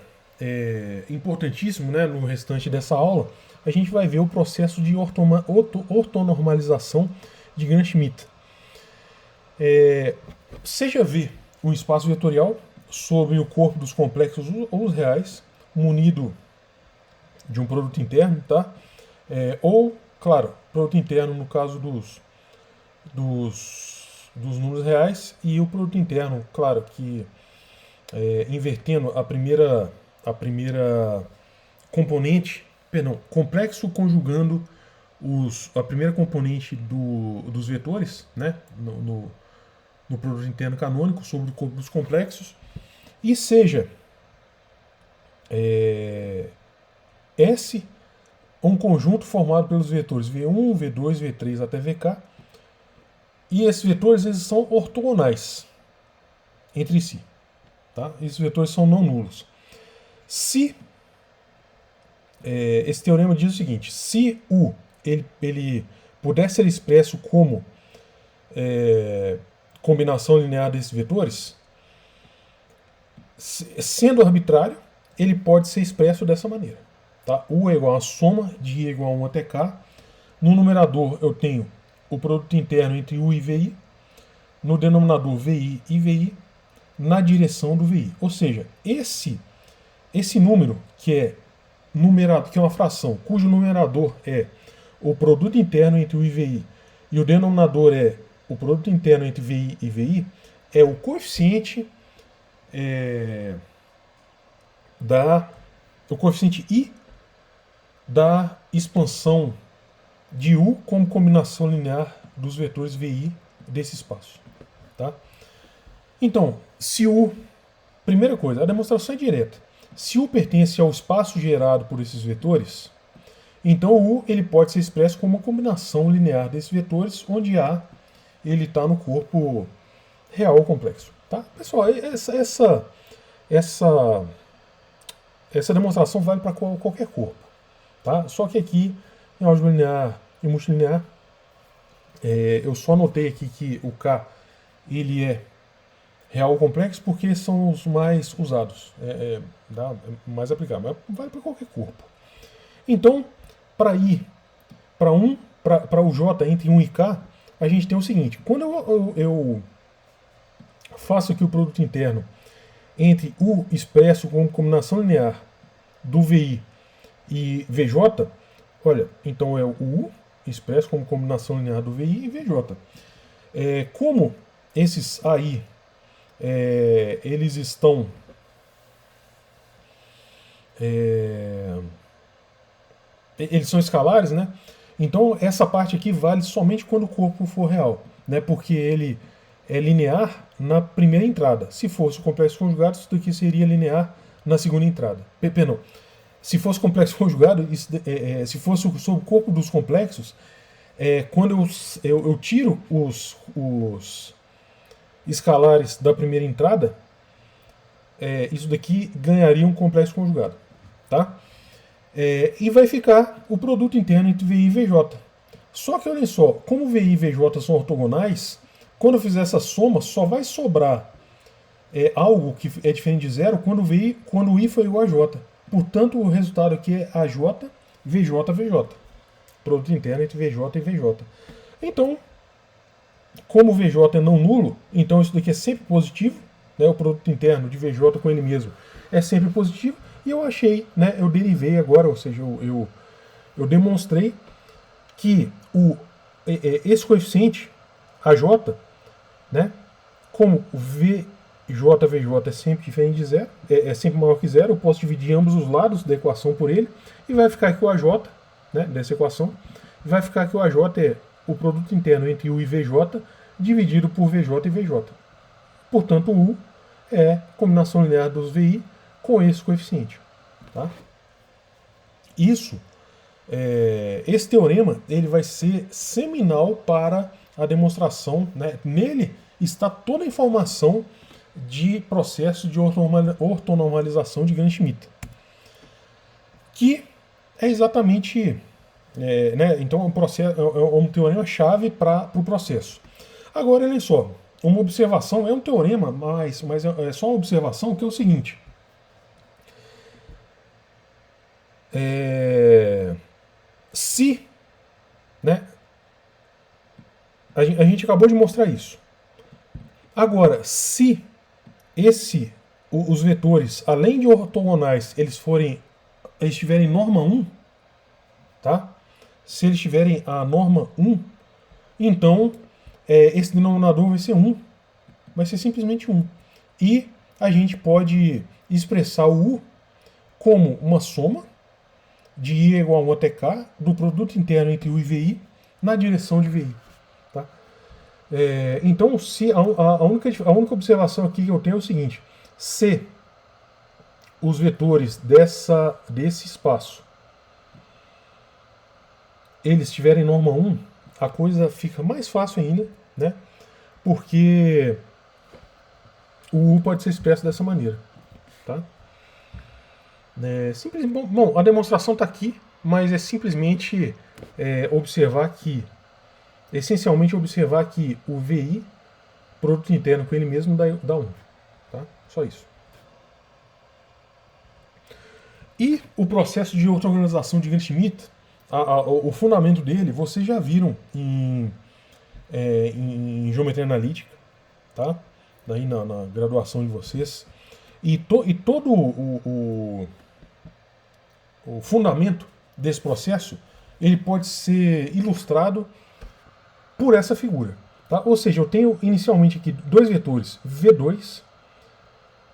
importantíssimo, né, no restante dessa aula, a gente vai ver o processo de ortonormalização de Gram-Schmidt. Seja V um espaço vetorial sobre o corpo dos complexos ou os reais, munido de um produto interno, tá? Ou, claro, produto interno no caso dos números reais, e o produto interno, claro, que invertendo a primeira componente, complexo conjugando a primeira componente dos vetores, né, no produto interno canônico sobre o corpo dos complexos, e seja S um conjunto formado pelos vetores V1, V2, V3 até Vk, e esses vetores eles são ortogonais entre si. Tá? Esses vetores são não nulos. Se esse teorema diz o seguinte: se U ele puder ser expresso como combinação linear desses vetores, sendo arbitrário, ele pode ser expresso dessa maneira. Tá? U é igual a soma de I igual a 1 até K. No numerador eu tenho o produto interno entre U e VI. No denominador VI e VI. Na direção do VI. Ou seja, esse número que é numerado, que é uma fração, cujo numerador é o produto interno entre U e VI, e o denominador é o produto interno entre VI e VI, é o coeficiente o coeficiente I da expansão de U como combinação linear dos vetores VI desse espaço. Tá? Então, se U... Primeira coisa, a demonstração é direta. Se U pertence ao espaço gerado por esses vetores, então o U ele pode ser expresso como uma combinação linear desses vetores, onde A ele está no corpo real ou complexo. Tá? Pessoal, essa demonstração vale para qualquer corpo. Tá? Só que aqui, em álgebra linear e multilinear, eu só anotei aqui que o K ele é real ou complexo porque são os mais usados, mais aplicável, mas vale para qualquer corpo. Então, para I, para 1, para o J entre 1 e K, a gente tem o seguinte: quando eu faço aqui o produto interno entre U expresso como combinação linear do VI e VJ, olha, então é o U expresso como combinação linear do VI e VJ. Como esses AI eles estão eles são escalares, né? Então essa parte aqui vale somente quando o corpo for real, né? Porque ele é linear na primeira entrada. Se fosse o complexo conjugado, isso daqui seria linear na segunda entrada. Não. Se fosse complexo conjugado, se fosse sobre o corpo dos complexos, quando eu tiro os escalares da primeira entrada, isso daqui ganharia um complexo conjugado, tá? E vai ficar o produto interno entre VI e VJ. Só que olha só, como VI e VJ são ortogonais, quando eu fizer essa soma, só vai sobrar algo que é diferente de zero quando o I for igual a J. Portanto, o resultado aqui é AJ, VJ, VJ. Produto interno entre VJ e VJ. Então, como o VJ é não nulo, então isso daqui é sempre positivo, né? O produto interno de VJ com ele mesmo é sempre positivo. E eu achei, né? Eu derivei agora, ou seja, eu demonstrei que esse coeficiente AJ, né? Como o VJ é sempre diferente de zero, é sempre maior que zero, eu posso dividir ambos os lados da equação por ele, e vai ficar aqui o AJ, né, dessa equação, e vai ficar que o AJ é o produto interno entre U e VJ dividido por VJ e VJ. Portanto, o U é combinação linear dos VI com esse coeficiente. Tá? Esse teorema ele vai ser seminal para a demonstração, né? Nele está toda a informação de processo de ortonormalização de Gram-Schmidt, que é exatamente, né? Então é um teorema-chave para o processo. Agora, olha só, uma observação, é um teorema, mas é só uma observação que é o seguinte. Se, né, a gente acabou de mostrar isso. Agora, se os vetores, além de ortogonais, eles tiverem norma 1, tá? Se eles tiverem a norma 1, então esse denominador vai ser 1. Vai ser simplesmente 1. E a gente pode expressar o U como uma soma de I igual a 1 até K do produto interno entre U e VI na direção de VI. Tá? Então, se a única observação aqui que eu tenho é o seguinte: se os vetores desse espaço eles tiverem norma 1, a coisa fica mais fácil ainda, né? Porque o U pode ser expresso dessa maneira. Tá? Bom, a demonstração está aqui, mas é simplesmente essencialmente observar que o VI, produto interno com ele mesmo, dá 1. Tá? Só isso. E o processo de ortogonalização de Gram-Schmidt, o fundamento dele, vocês já viram em geometria analítica, tá? Daí na graduação de vocês. E todo o fundamento desse processo, ele pode ser ilustrado por essa figura. Tá? Ou seja, eu tenho inicialmente aqui dois vetores, V2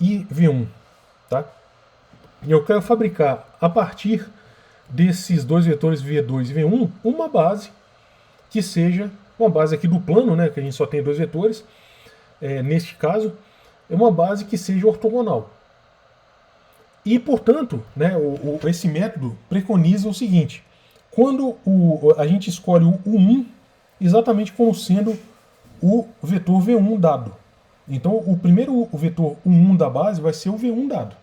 e V1. Tá? E eu quero fabricar, a partir desses dois vetores V2 e V1, uma base que seja uma base aqui do plano, né, que a gente só tem dois vetores. Neste caso, é uma base que seja ortogonal. E, portanto, né, esse método preconiza o seguinte: quando a gente escolhe o U1 exatamente como sendo o vetor V1 dado. Então, o primeiro vetor U1 da base vai ser o V1 dado.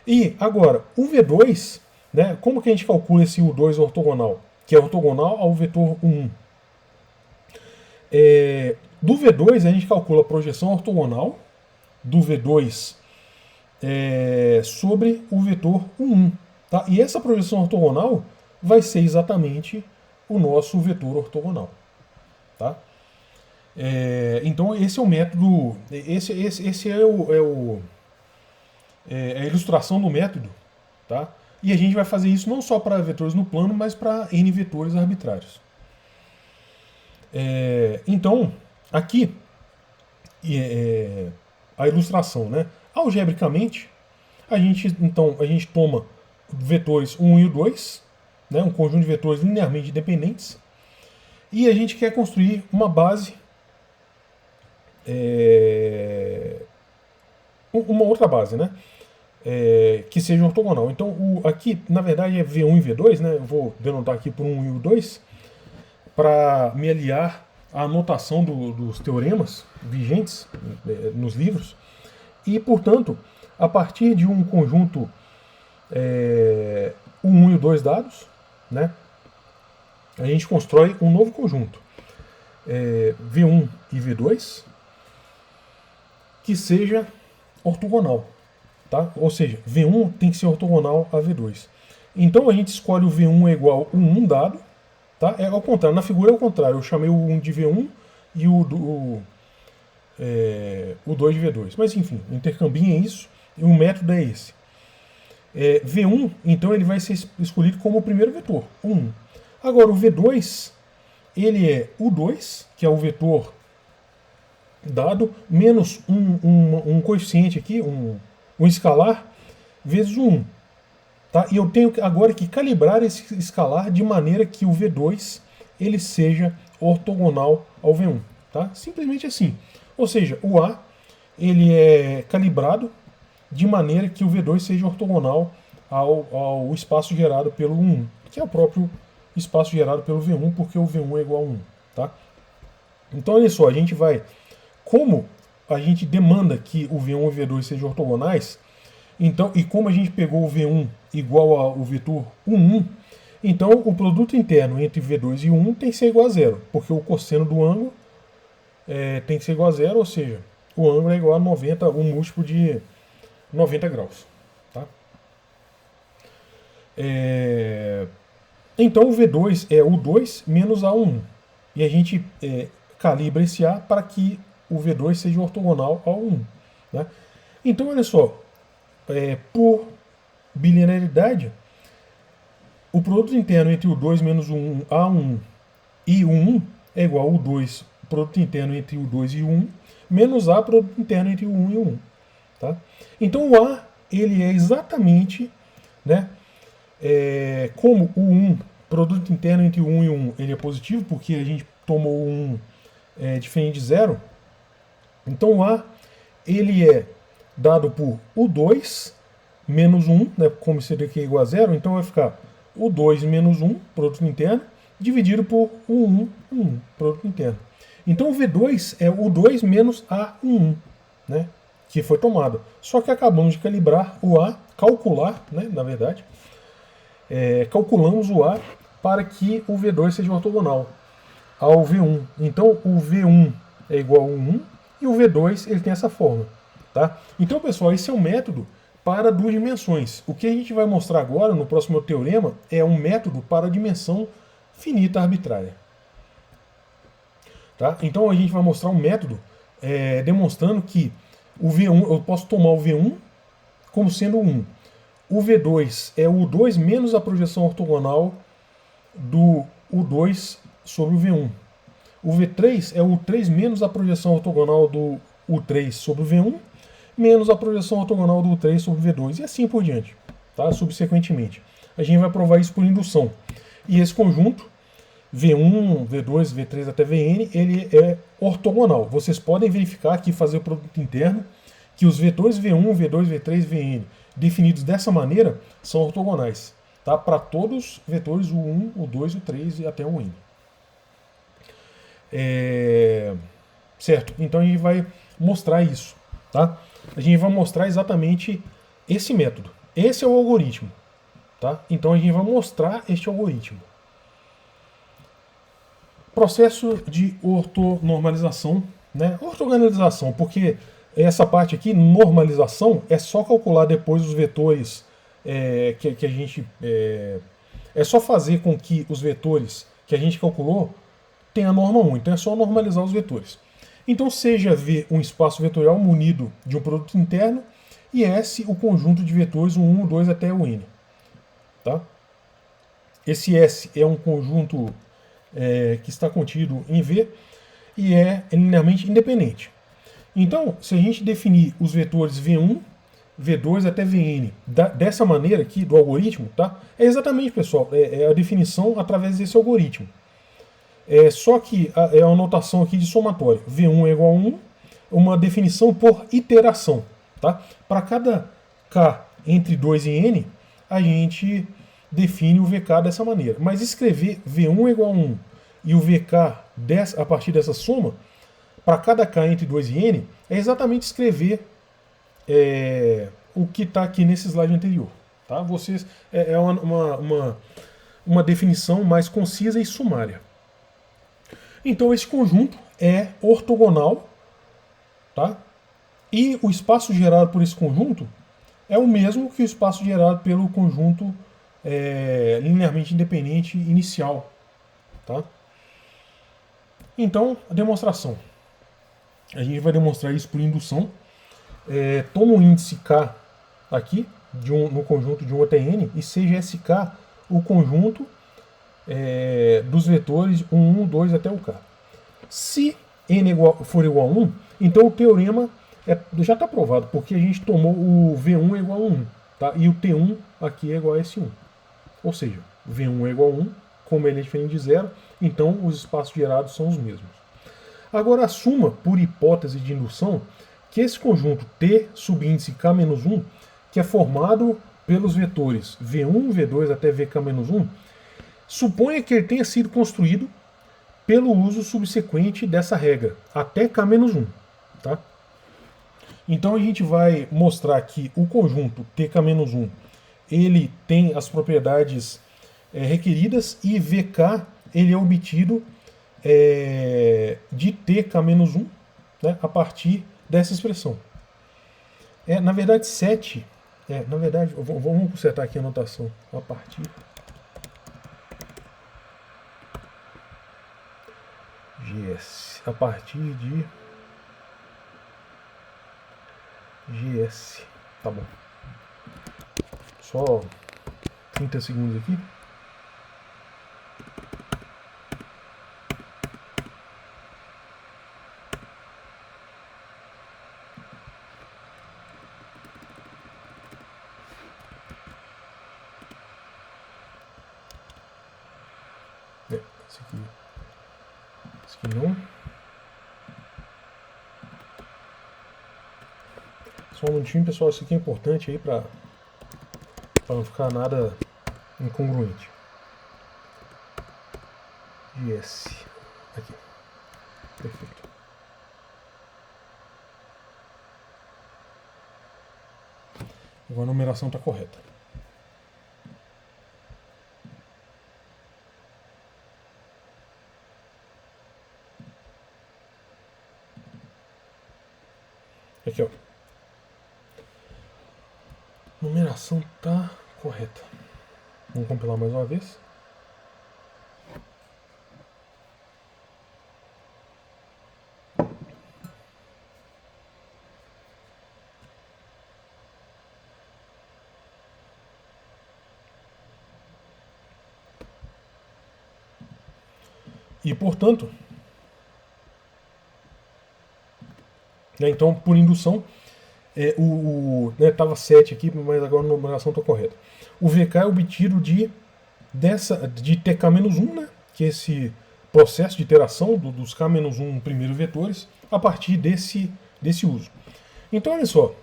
E, agora, o V2, né, como que a gente calcula esse U2 ortogonal? Que é ortogonal ao vetor U1. Do V2, a gente calcula a projeção ortogonal do V2 sobre o vetor U1. Tá? E essa projeção ortogonal vai ser exatamente o nosso vetor ortogonal. Tá? Então esse é o método, esse é a ilustração do método, tá? E a gente vai fazer isso não só para vetores no plano, mas para N vetores arbitrários. Então, aqui a ilustração, né? Algebricamente, a gente toma vetores 1 e o 2, né? Um conjunto de vetores linearmente independentes, e a gente quer construir uma base, uma outra base, né? Que seja ortogonal. Então, aqui, na verdade, é V1 e V2, né? Eu vou denotar aqui por 1 e o 2, para me aliar à anotação dos teoremas vigentes nos livros. E, portanto, a partir de um conjunto, o 1 e o 2 dados, né? A gente constrói um novo conjunto, V1 e V2, que seja ortogonal. Tá? Ou seja, V1 tem que ser ortogonal a V2. Então a gente escolhe o V1 é igual a 1 dado. Tá? É ao contrário, na figura é ao contrário. Eu chamei o 1 de V1 e o 2 de V2. Mas enfim, intercambiem isso e o método é esse. V1, então, ele vai ser escolhido como o primeiro vetor, 1. Agora o V2, ele é o 2, que é o vetor dado, menos um coeficiente aqui, um escalar, vezes o 1. Tá? E eu tenho agora que calibrar esse escalar de maneira que o V2 ele seja ortogonal ao V1. Tá? Simplesmente assim. Ou seja, o A ele é calibrado de maneira que o V2 seja ortogonal ao espaço gerado pelo 1, que é o próprio espaço gerado pelo V1, porque o V1 é igual a 1. Tá? Então, olha só, a gente vai... Como a gente demanda que o V1 e o V2 sejam ortogonais, então, e como a gente pegou o V1 igual ao vetor 1, então o produto interno entre V2 e 1 tem que ser igual a zero, porque o cosseno do ângulo tem que ser igual a zero, ou seja, o ângulo é igual a 90, um múltiplo de 90 graus. Tá? Então o V2 é o 2 menos A1. E a gente calibra esse A para que o V2 seja ortogonal ao 1. Né? Então, olha só, por bilinearidade, o produto interno entre o 2 menos o 1, A1 e o 1 é igual ao 2, produto interno entre o 2 e o 1, menos A, produto interno entre o 1 e o 1. Tá? Então o A ele é exatamente, né, como o 1, produto interno entre o 1 e o 1, ele é positivo, porque a gente tomou o 1 diferente de zero. Então o A ele é dado por o 2 menos 1, né, como seria aqui igual a zero, então vai ficar o 2 menos 1, produto interno, dividido por o 1, produto interno. Então o V2 é o 2 menos A1, né, que foi tomado. Só que acabamos de calibrar o A, calcular, né, na verdade, calculamos o A para que o V2 seja ortogonal ao V1. Então o V1 é igual a 1 e o V2 ele tem essa forma. Tá? Então, pessoal, esse é um método para duas dimensões. O que a gente vai mostrar agora no próximo teorema é um método para a dimensão finita arbitrária. Tá? Então a gente vai mostrar um método demonstrando que o V1, eu posso tomar o V1 como sendo 1. O V2 é o 2 menos a projeção ortogonal do U2 sobre o V1. O V3 é o 3 menos a projeção ortogonal do U3 sobre o V1, menos a projeção ortogonal do U3 sobre o V2, e assim por diante, tá? Subsequentemente. A gente vai provar isso por indução. E esse conjunto, V1, V2, V3 até Vn, ele é ortogonal. Vocês podem verificar aqui, fazer o produto interno, que os vetores V1, V2, V3, Vn, definidos dessa maneira, são ortogonais. Tá? Para todos os vetores, o 1, o 2, o 3 e até o N. Certo? Então a gente vai mostrar isso. Tá? A gente vai mostrar exatamente esse método. Esse é o algoritmo. Tá? Então a gente vai mostrar este algoritmo. Processo de ortonormalização. Né? Ortogonalização, porque essa parte aqui, normalização, é só calcular depois os vetores que a gente... é só fazer com que os vetores que a gente calculou tem a norma 1, então é só normalizar os vetores. Então seja V um espaço vetorial munido de um produto interno e S o conjunto de vetores, o 1, o 2 até o N. Tá? Esse S é um conjunto que está contido em V e é linearmente independente. Então, se a gente definir os vetores V1, V2 até Vn dessa maneira aqui do algoritmo, tá? É exatamente, pessoal, é a definição através desse algoritmo. Só que é uma notação aqui de somatório. V1 é igual a 1, uma definição por iteração. Tá? Para cada K entre 2 e N, a gente define o VK dessa maneira. Mas escrever V1 é igual a 1 e o VK a partir dessa soma, para cada K entre 2 e N, é exatamente escrever o que está aqui nesse slide anterior. Tá? Vocês, é uma definição mais concisa e sumária. Então esse conjunto é ortogonal, tá? E o espaço gerado por esse conjunto é o mesmo que o espaço gerado pelo conjunto linearmente independente inicial. Tá? Então, a demonstração. A gente vai demonstrar isso por indução. Toma o índice K aqui, no conjunto de 1 até N, e seja SK o conjunto dos vetores 1, 2 até o K. Se N for igual a 1, então o teorema já está provado, porque a gente tomou o V1 é igual a 1, tá? E o T1 aqui é igual a S1. Ou seja, V1 é igual a 1, como ele é diferente de zero, então os espaços gerados são os mesmos. Agora assuma, por hipótese de indução, que esse conjunto T subíndice K-1, que é formado pelos vetores V1, V2 até VK-1, suponha que ele tenha sido construído pelo uso subsequente dessa regra, até K-1. Tá? Então a gente vai mostrar que o conjunto TK-1 ele tem as propriedades requeridas e VK ele é obtido de TK-1, né, a partir dessa expressão. Na verdade, 7. Na verdade, vamos consertar aqui a anotação. A partir GS. A partir de GS. Tá bom. Só 30 segundos aqui. Esse aqui não. Só um minutinho, pessoal. Isso aqui é importante aí para não ficar nada incongruente. GS. Aqui. Perfeito. Agora a numeração está correta. Aqui, ó. Numeração tá correta. Vamos compilar mais uma vez. E, portanto, então, por indução, estava 7 aqui, mas agora a numeração está correta. O VK é obtido de TK-1, né, que é esse processo de iteração dos K-1 primeiros vetores, a partir desse uso. Então, olha só,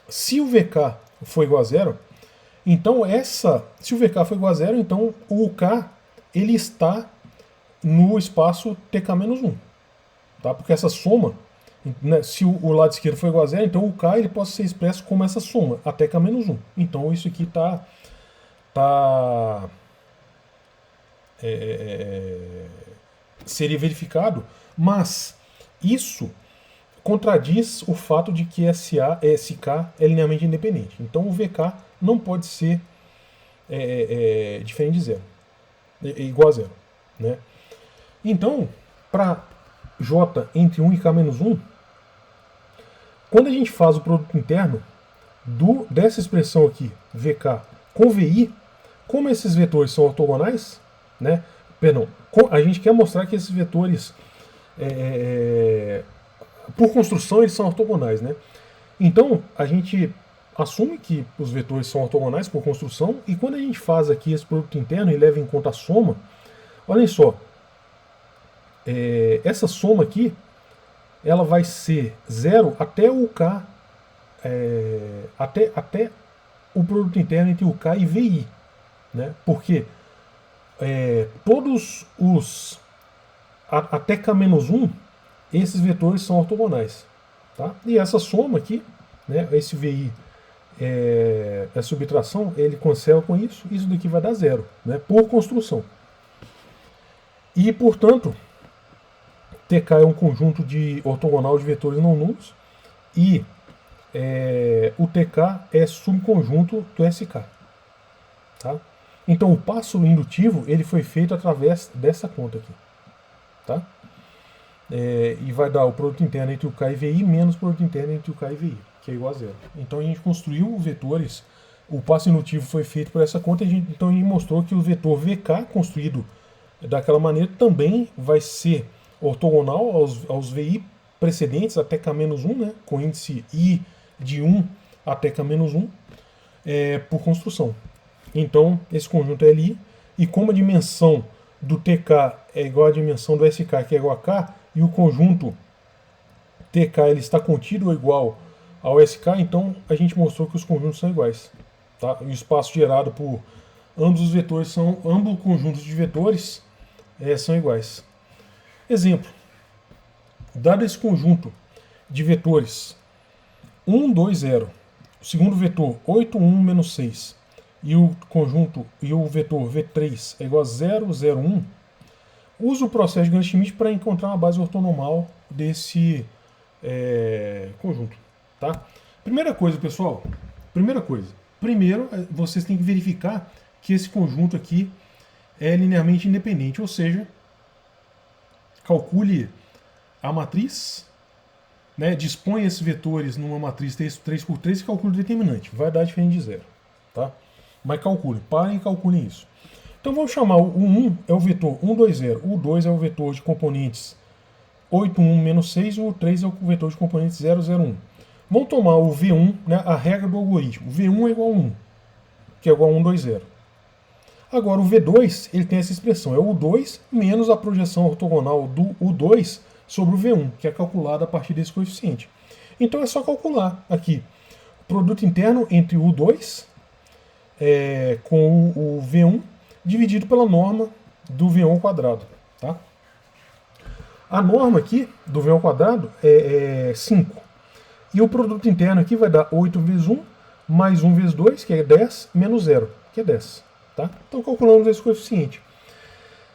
se o VK for igual a zero, então se o VK for igual a zero, então o K ele está no espaço TK-1, tá? Porque essa soma, né, se o lado esquerdo for igual a zero, então o K ele pode ser expresso como essa soma, até K-1. Então isso aqui seria verificado, mas isso contradiz o fato de que SK é linearmente independente. Então o VK não pode ser diferente de zero. é igual a zero. Né? Então, para J entre 1 e K menos 1, quando a gente faz o produto interno dessa expressão aqui, VK, com VI, como esses vetores são ortogonais, né? Perdão, a gente quer mostrar que esses vetores, por construção, eles são ortogonais, né? Então, a gente assume que os vetores são ortogonais por construção, e quando a gente faz aqui esse produto interno e leva em conta a soma, olhem só, essa soma aqui, ela vai ser 0 até o K, até o produto interno entre o K e VI, né? Porque todos os até K-1, esses vetores são ortogonais. Tá? E essa soma aqui, né, esse VI, a subtração, ele cancela com isso daqui vai dar zero, né, por construção. E, portanto, TK é um conjunto ortogonal de vetores não nulos, e o TK é subconjunto do SK. Tá? Então, o passo indutivo ele foi feito através dessa conta aqui. Tá? E vai dar o produto interno entre o K e VI menos o produto interno entre o K e VI, que é igual a zero. Então a gente construiu vetores, o passo indutivo foi feito por essa conta, então a gente mostrou que o vetor VK construído daquela maneira também vai ser ortogonal aos VI precedentes até K-1, né, com índice I de 1 até K-1, por construção. Então esse conjunto é LI, e como a dimensão do TK é igual à dimensão do SK, que é igual a K, e o conjunto TK ele está contido ou igual ao SK, então a gente mostrou que os conjuntos são iguais. Tá? E o espaço gerado por ambos os vetores ambos conjuntos de vetores são iguais. Exemplo: dado esse conjunto de vetores 1, 2, 0, o segundo vetor 8, 1, menos 6, e o vetor V3 é igual a 0, 0, 1, usa o processo de Ganisch-Schmidt para encontrar uma base ortonormal desse conjunto. Tá? Primeira coisa, pessoal. Primeiro, vocês têm que verificar que esse conjunto aqui é linearmente independente, ou seja, calcule a matriz, né, dispõe esses vetores numa matriz 3x3 e calcule o determinante. Vai dar diferente de zero. Tá? Mas parem e calculem isso. Então vamos chamar o 1 é o vetor 1, 2, 0, o 2 é o vetor de componentes 8, 1, menos 6, e o 3 é o vetor de componentes 0, 0, 1. Vamos tomar o V1, né, a regra do algoritmo. V1 é igual a 1, que é igual a 1, 2, 0. Agora o V2, ele tem essa expressão, é o 2 menos a projeção ortogonal do U2 sobre o V1, que é calculada a partir desse coeficiente. Então é só calcular aqui o produto interno entre o U2 com o V1 dividido pela norma do V1 ao quadrado. Tá? A norma aqui do V1 ao quadrado é 5. E o produto interno aqui vai dar 8 vezes 1, mais 1 vezes 2, que é 10, menos 0, que é 10. Tá? Então calculamos esse coeficiente.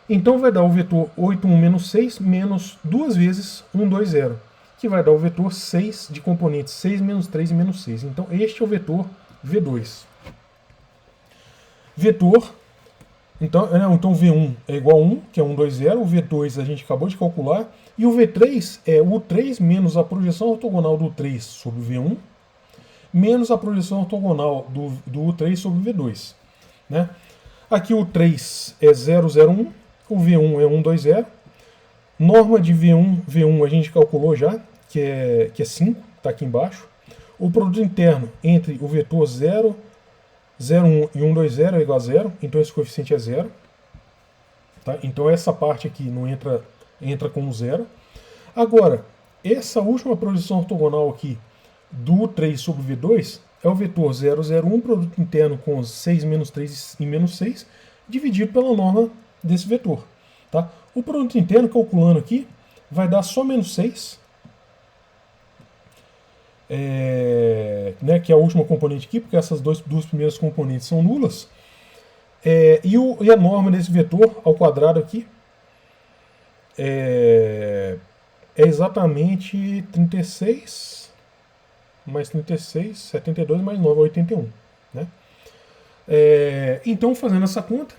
Então vai dar o vetor 8, 1, menos 6, menos 2 vezes 1, 2, 0, que vai dar o vetor 6 de componentes 6, menos 3 e menos 6. Então este é o vetor V2. Então V1 é igual a 1, que é 1, 2, 0. O V2 a gente acabou de calcular. E o V3 é o 3 menos a projeção ortogonal do 3 sobre o V1, menos a projeção ortogonal do U3 sobre o V2. Né? Aqui o 3 é 0, 0, 1. O V1 é 1, 2, 0. Norma de V1 a gente calculou já, que é 5, está aqui embaixo. O produto interno entre o vetor 0, 0, 1 e 1, 2, 0 é igual a 0, então esse coeficiente é 0. Tá? Então essa parte aqui não entra como 0. Agora, essa última projeção ortogonal aqui do 3 sobre V2 é o vetor 0, 0, 1, produto interno com 6, menos 3 e menos 6, dividido pela norma desse vetor. Tá? O produto interno, calculando aqui, vai dar só menos 6, né, que é a última componente aqui, porque essas duas primeiras componentes são nulas. E a norma desse vetor ao quadrado aqui é exatamente 36 mais 36, 72 mais 9, 81. Né? Então, fazendo essa conta,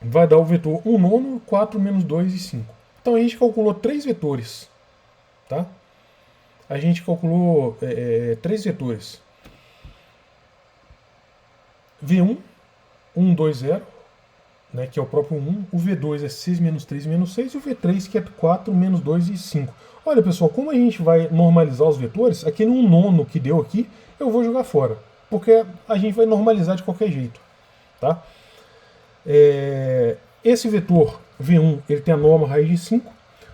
vai dar o vetor 1 nono, 4, menos 2 e 5. Então a gente calculou 3 vetores. Tá? A gente calculou 3 vetores. V1, 1, 2, 0, né, que é o próprio 1. O V2 é 6, menos 3, menos 6. E o V3, que é 4, menos 2 e 5. Olha, pessoal, como a gente vai normalizar os vetores, aquele 1 nono que deu aqui, eu vou jogar fora. Porque a gente vai normalizar de qualquer jeito. Tá? Esse vetor V1 ele tem a norma raiz de 5.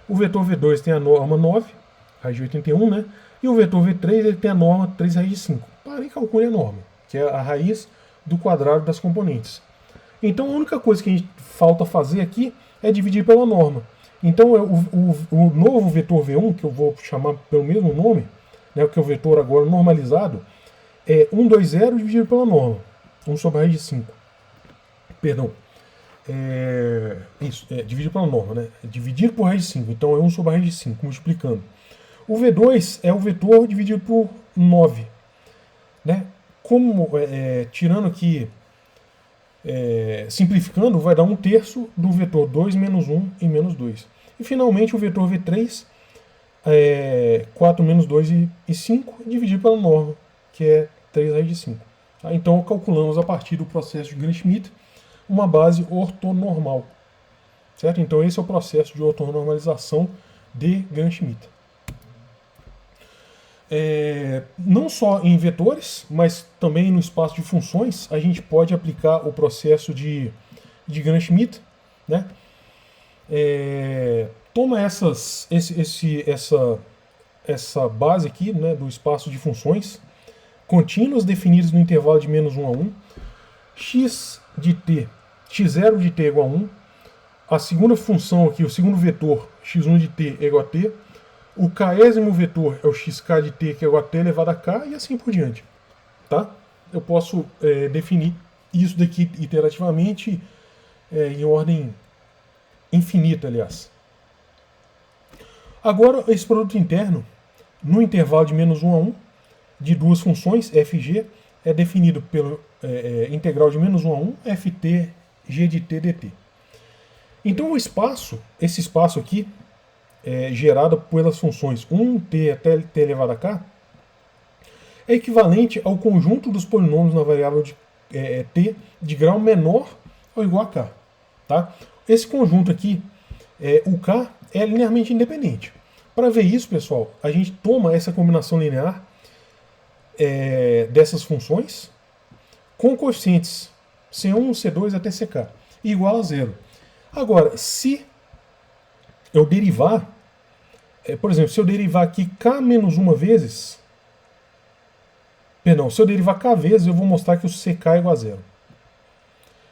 O vetor V2 tem a norma 9, raiz de 81, né? E o vetor V3 ele tem a norma 3 raiz de 5. Parem e calcule a norma, que é a raiz do quadrado das componentes. Então a única coisa que a gente falta fazer aqui é dividir pela norma. Então o novo vetor V1, que eu vou chamar pelo mesmo nome, né, que é o vetor agora normalizado, é 1, 2, 0 dividido pela norma. 1 sobre a raiz de 5. Perdão. Dividido pela norma, né? Dividido por raiz de 5. Então é 1 sobre a raiz de 5, multiplicando. O V2 é o vetor dividido por 9. Né? Como, tirando aqui, simplificando, vai dar 1/3 do vetor 2 menos 1 e menos 2. E finalmente o vetor V3 é 4 menos 2 e 5 dividido pela norma, que é 3 raiz de 5. Tá? Então calculamos a partir do processo de Gram-Schmidt uma base ortonormal. Certo? Então esse é o processo de ortonormalização de Gram-Schmidt. Não só em vetores, mas também no espaço de funções, a gente pode aplicar o processo de Gram-Schmidt. Né? Toma essa base aqui, né, do espaço de funções contínuas definidas no intervalo de menos 1 a 1, x de t, x0 de t é igual a 1, a segunda função aqui, o segundo vetor, x1 de t é igual a t, o késimo vetor é o xk de t, que é igual a t elevado a k, e assim por diante. Tá? Eu posso definir isso daqui iterativamente em ordem infinita, aliás. Agora, esse produto interno, no intervalo de menos 1 a 1, de duas funções, f e g, é definido pelo integral de menos 1 a 1, ft g de t dt. Então esse espaço aqui, gerado pelas funções 1t até t elevado a k, é equivalente ao conjunto dos polinômios na variável de t de grau menor ou igual a k. Tá? Esse conjunto aqui, o k, é linearmente independente. Para ver isso, pessoal, a gente toma essa combinação linear dessas funções com coeficientes C1, C2 até CK, igual a 0. Agora, se eu derivar, por exemplo, se eu derivar aqui k menos uma vezes, se eu derivar k vezes, eu vou mostrar que o CK é igual a 0.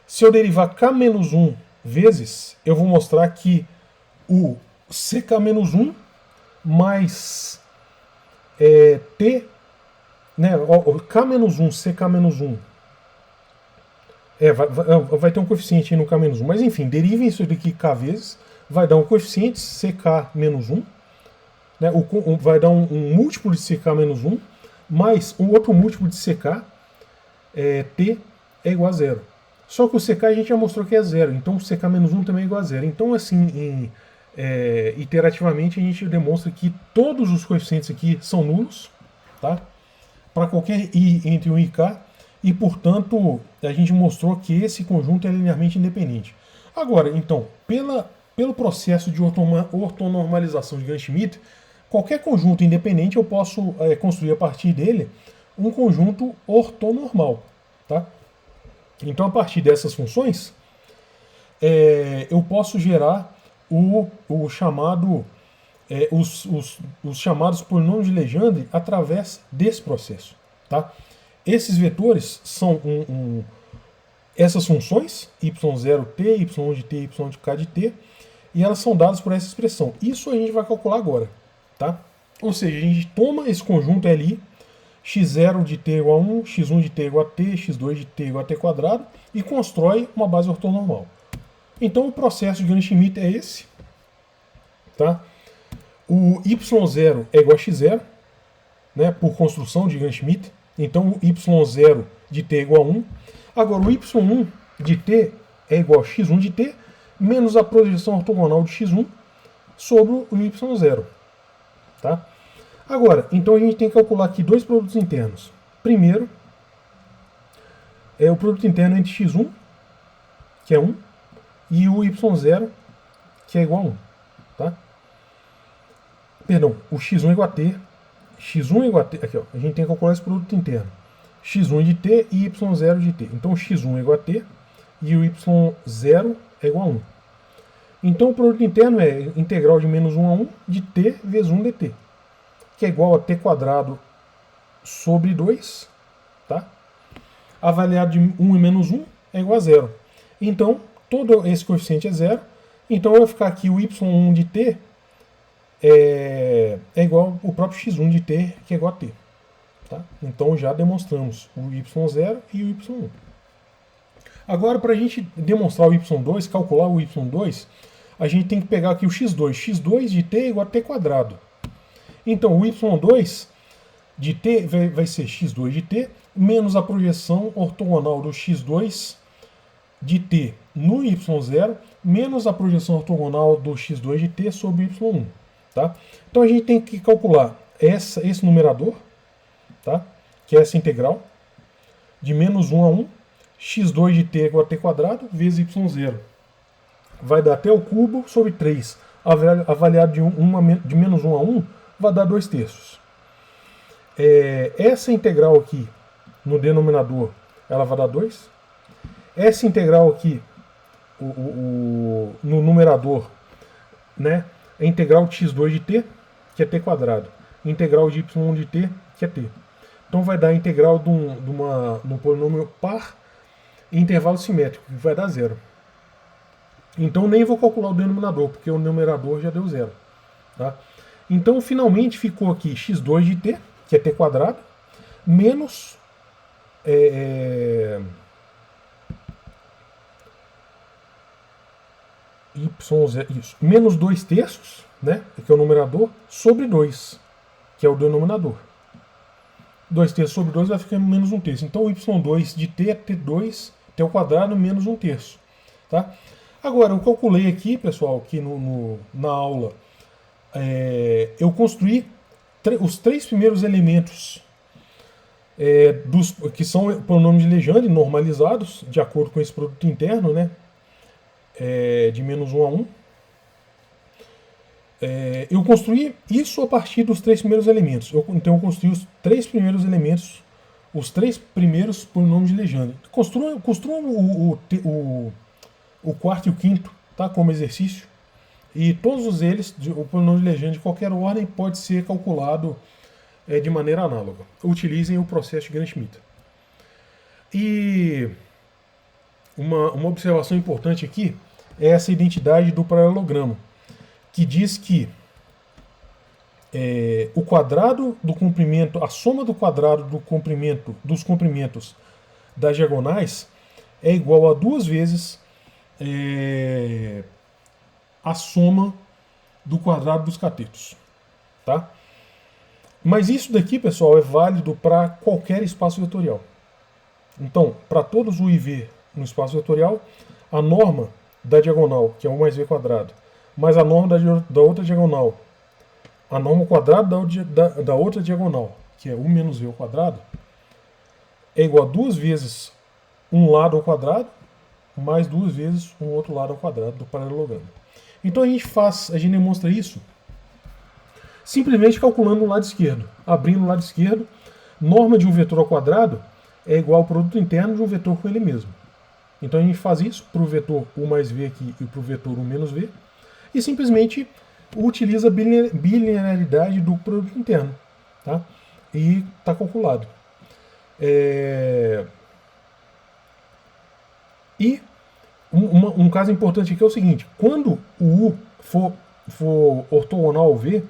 Se eu derivar k menos 1 vezes, eu vou mostrar que o CK menos 1 mais T, né, o K menos 1, CK menos 1, vai ter um coeficiente aí no K menos 1, mas enfim, derivem isso daqui K vezes, vai dar um coeficiente CK menos 1, né, vai dar um múltiplo de CK menos 1, mais um outro múltiplo de CK, T é igual a 0. Só que o CK a gente já mostrou que é 0, então o CK menos 1 também é igual a 0. Então, assim, iterativamente a gente demonstra que todos os coeficientes aqui são nulos, tá? Para qualquer I entre 1 e K, e portanto a gente mostrou que esse conjunto é linearmente independente. Agora, então, pelo processo de ortonormalização de Gram-Schmidt, qualquer conjunto independente eu posso construir a partir dele um conjunto ortonormal. Tá? Então, a partir dessas funções, eu posso gerar os chamados polinômios de Legendre através desse processo. Tá? Esses vetores são essas funções, y0t, y1 de t, y de k de t, e elas são dadas por essa expressão. Isso a gente vai calcular agora. Tá? Ou seja, a gente toma esse conjunto ali, x0 de t igual a 1, x1 de t igual a t, x2 de t igual a t quadrado, e constrói uma base ortonormal. Então o processo de Gram-Schmidt é esse. Tá? O y0 é igual a x0, né, por construção de Gram-Schmidt. Então o y0 de t é igual a 1. Agora o y1 de t é igual a x1 de t menos a projeção ortogonal de x1 sobre o y0. Tá? Agora, então a gente tem que calcular aqui dois produtos internos. Primeiro, é o produto interno entre x1, que é 1, e o y0, que é igual a 1. Tá? Perdão, o x1 é igual a t. X1 é igual a t. Aqui, ó, a gente tem que calcular esse produto interno. X1 de t e y0 de t. Então, x1 é igual a t e o y0 é igual a 1. Então, o produto interno é integral de menos 1 a 1 de t vezes 1 dt, que é igual a t quadrado sobre 2, tá? Avaliado de 1 e menos 1 é igual a 0. Então, todo esse coeficiente é 0. Então, vai ficar aqui o y1 de t é igual ao próprio x1 de t, que é igual a t. Tá? Então, já demonstramos o y0 e o y1. Agora, para a gente demonstrar o y2, calcular o y2, a gente tem que pegar aqui o x2. x2 de t é igual a t quadrado. Então, o y2 de t vai ser x2 de t menos a projeção ortogonal do x2 de t no y0 menos a projeção ortogonal do x2 de t sobre o y1. Tá? Então, a gente tem que calcular esse numerador, tá? Que é essa integral de menos 1 a 1, x2 de t igual a t quadrado vezes y0. Vai dar t ao cubo sobre 3. Avaliado de menos 1 a 1, vai dar 2 terços. Essa integral aqui no denominador, ela vai dar 2. Essa integral aqui no numerador, né, é a integral de x2 de t, que é t quadrado. Integral de y1 de t, que é t. Então vai dar a integral de um polinômio par em intervalo simétrico, que vai dar 0. Então nem vou calcular o denominador, porque o numerador já deu 0. Tá? Então finalmente ficou aqui x2 de t, que é t quadrado, menos menos 2 terços, né, que é o numerador, sobre 2, que é o denominador. 2 terços sobre 2 vai ficar menos 1 terço. Então o y2 de t é t2, t ao quadrado menos 1 terço. Tá? Agora, eu calculei aqui, pessoal, que na aula, eu construí os 3 primeiros elementos que são polinômios de Legendre normalizados, de acordo com esse produto interno, né, de menos 1 a 1. Eu construí isso a partir dos 3 primeiros elementos. Então eu construí os 3 primeiros elementos, os 3 primeiros polinômios de Legendre. Construam o quarto e o quinto, tá, como exercício. E todos eles, o polinômio de Legendre de qualquer ordem, pode ser calculado de maneira análoga. Utilizem o processo de Gram-Schmidt. E uma observação importante aqui é essa identidade do paralelogramo, que diz que o quadrado do comprimento, a soma do quadrado dos comprimentos das diagonais é igual a 2 vezes a soma do quadrado dos catetos. Tá? Mas isso daqui, pessoal, é válido para qualquer espaço vetorial. Então, para todos o IV no espaço vetorial, a norma da diagonal, que é 1 mais v quadrado, mais a norma da outra diagonal, a norma ao quadrado da outra diagonal, que é 1 menos v ao quadrado, é igual a 2 vezes um lado ao quadrado, mais 2 vezes um outro lado ao quadrado do paralelogramo. Então a gente demonstra isso simplesmente calculando o lado esquerdo. Abrindo o lado esquerdo, norma de um vetor ao quadrado é igual ao produto interno de um vetor com ele mesmo. Então a gente faz isso para o vetor u mais v aqui e para o vetor u menos v, e simplesmente utiliza a bilinearidade do produto interno. Tá? E está calculado. E um caso importante aqui é o seguinte: quando o u for ortogonal ao v,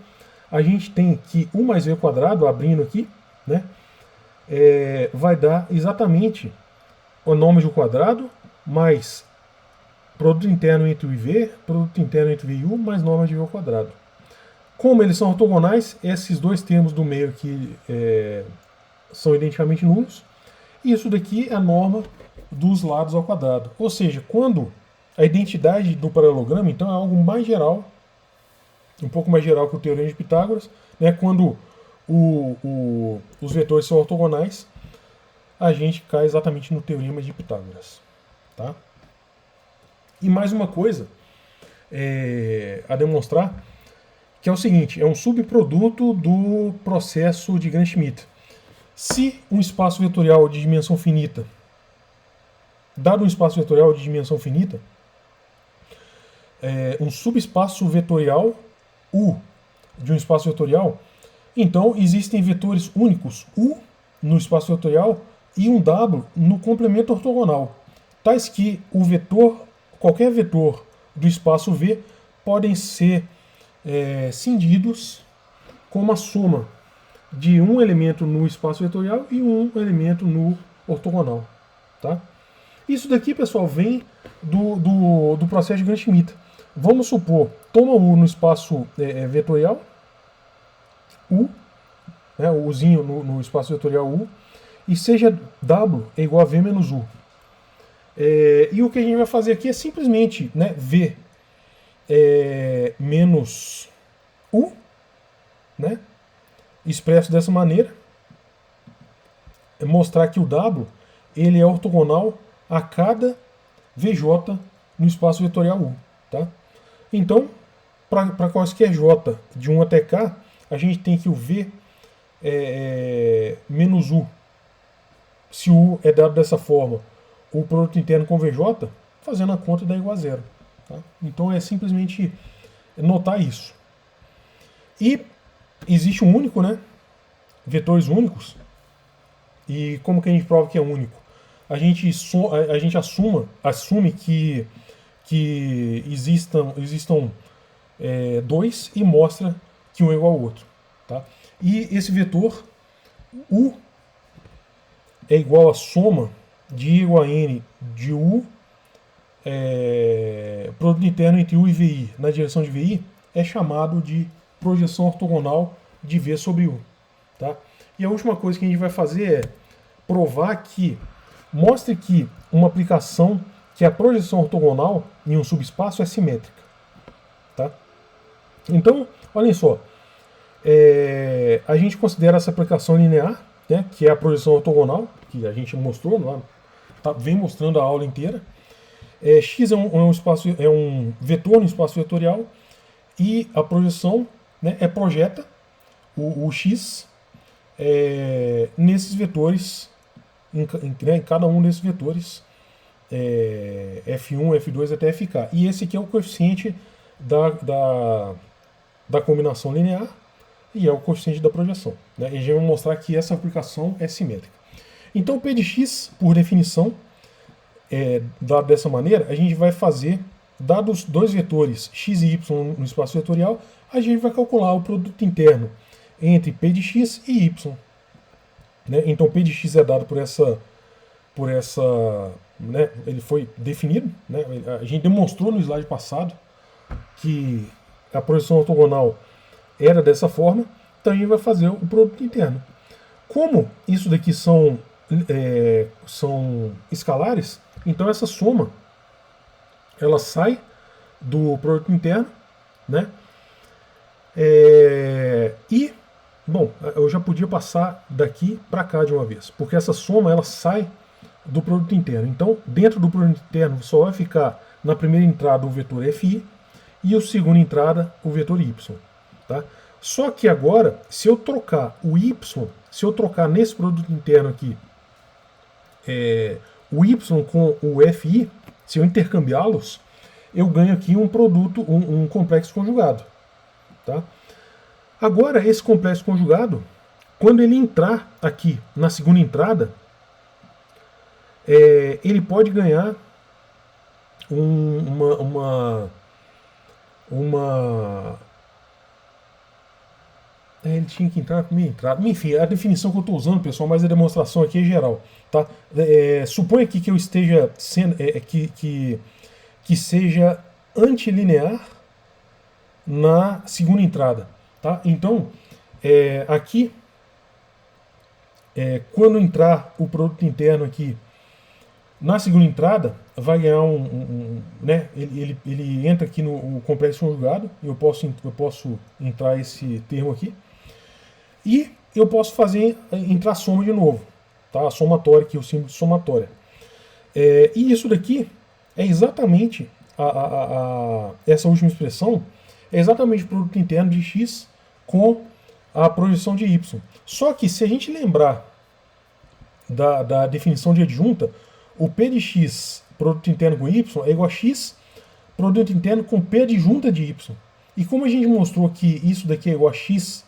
a gente tem que u mais v quadrado, abrindo aqui, né, vai dar exatamente o nome do quadrado, mais produto interno entre u e v, produto interno entre v e u, mais norma de v ao quadrado. Como eles são ortogonais, esses dois termos do meio aqui são identicamente nulos, Isso daqui é a norma dos lados ao quadrado. Ou seja, quando a identidade do paralelogramo, então, é algo mais geral, um pouco mais geral que o teorema de Pitágoras, né? Quando os vetores são ortogonais, a gente cai exatamente no teorema de Pitágoras. Tá? E mais uma coisa a demonstrar, que é o seguinte, é um subproduto do processo de Gram-Schmidt. Se um espaço vetorial de dimensão finita, dado um espaço vetorial de dimensão finita, um subespaço vetorial U de um espaço vetorial, então existem vetores únicos U no espaço vetorial e um W no complemento ortogonal, tais que qualquer vetor do espaço V podem ser cindidos com uma soma de um elemento no espaço vetorial e um elemento no ortogonal. Tá? Isso daqui, pessoal, vem do processo de Gram-Schmidt. Vamos supor, toma U no espaço vetorial, U, né, o Uzinho no espaço vetorial U, e seja W é igual a V menos U. E o que a gente vai fazer aqui é simplesmente, né, V menos U, né, expresso dessa maneira, mostrar que o W ele é ortogonal a cada VJ no espaço vetorial U. Tá? Então, para quaisquer J de 1 até K, a gente tem que o V menos U. Se U é dado dessa forma, o produto interno com VJ, fazendo a conta dá igual a zero. Tá? Então é simplesmente notar isso. E existe um único, né? Vetores únicos. E como que a gente prova que é único? A gente assume que existam dois e mostra que um é igual ao outro. Tá? E esse vetor U é igual à soma de I igual a N de U, produto interno entre U e VI na direção de VI, é chamado de projeção ortogonal de V sobre U. Tá? E a última coisa que a gente vai fazer é provar que, mostre que uma aplicação que a projeção ortogonal em um subespaço é simétrica. Tá? Então, olhem só, a gente considera essa aplicação linear, né, que é a projeção ortogonal, que a gente mostrou lá, vem mostrando a aula inteira. X é um vetor no espaço vetorial e a projeção, né, projeta o X nesses vetores, em cada um desses vetores, F1, F2 até FK. E esse aqui é o coeficiente da combinação linear e é o coeficiente da projeção. Né? E a gente vai mostrar que essa aplicação é simétrica. Então, P de x, por definição, dado dessa maneira, a gente vai fazer, dados dois vetores x e y no espaço vetorial, a gente vai calcular o produto interno entre P de x e y. Né? Então, P de x é dado por essa né, ele foi definido. Né? A gente demonstrou no slide passado que a projeção ortogonal era dessa forma, então a gente vai fazer o produto interno. Como isso daqui são escalares, então essa soma ela sai do produto interno, né? E, bom, eu já podia passar daqui para cá de uma vez, porque essa soma ela sai do produto interno. Então, dentro do produto interno só vai ficar na primeira entrada o vetor FI e a segunda entrada o vetor Y. Tá? Só que agora, se eu trocar o Y, se eu trocar nesse produto interno aqui o Y com o FI, se eu intercambiá-los, eu ganho aqui um produto, um complexo conjugado. Tá? Agora, esse complexo conjugado, quando ele entrar aqui na segunda entrada, ele pode ganhar ele tinha que entrar na primeira entrada. Enfim, a definição que eu estou usando, pessoal, mas a demonstração aqui é geral. Tá? Suponha aqui que eu esteja sendo que seja antilinear na segunda entrada. Tá? Então, aqui quando entrar o produto interno aqui na segunda entrada, vai ganhar né, ele entra aqui no complexo conjugado, e eu posso entrar esse termo aqui, e eu posso entrar a soma de novo, tá? A somatória aqui, o símbolo de somatória. E isso daqui é exatamente, essa última expressão, é exatamente o produto interno de x com a projeção de y. Só que se a gente lembrar da definição de adjunta, o P de x, produto interno com y, é igual a x, produto interno com P adjunta de y. E como a gente mostrou que isso daqui é igual a x,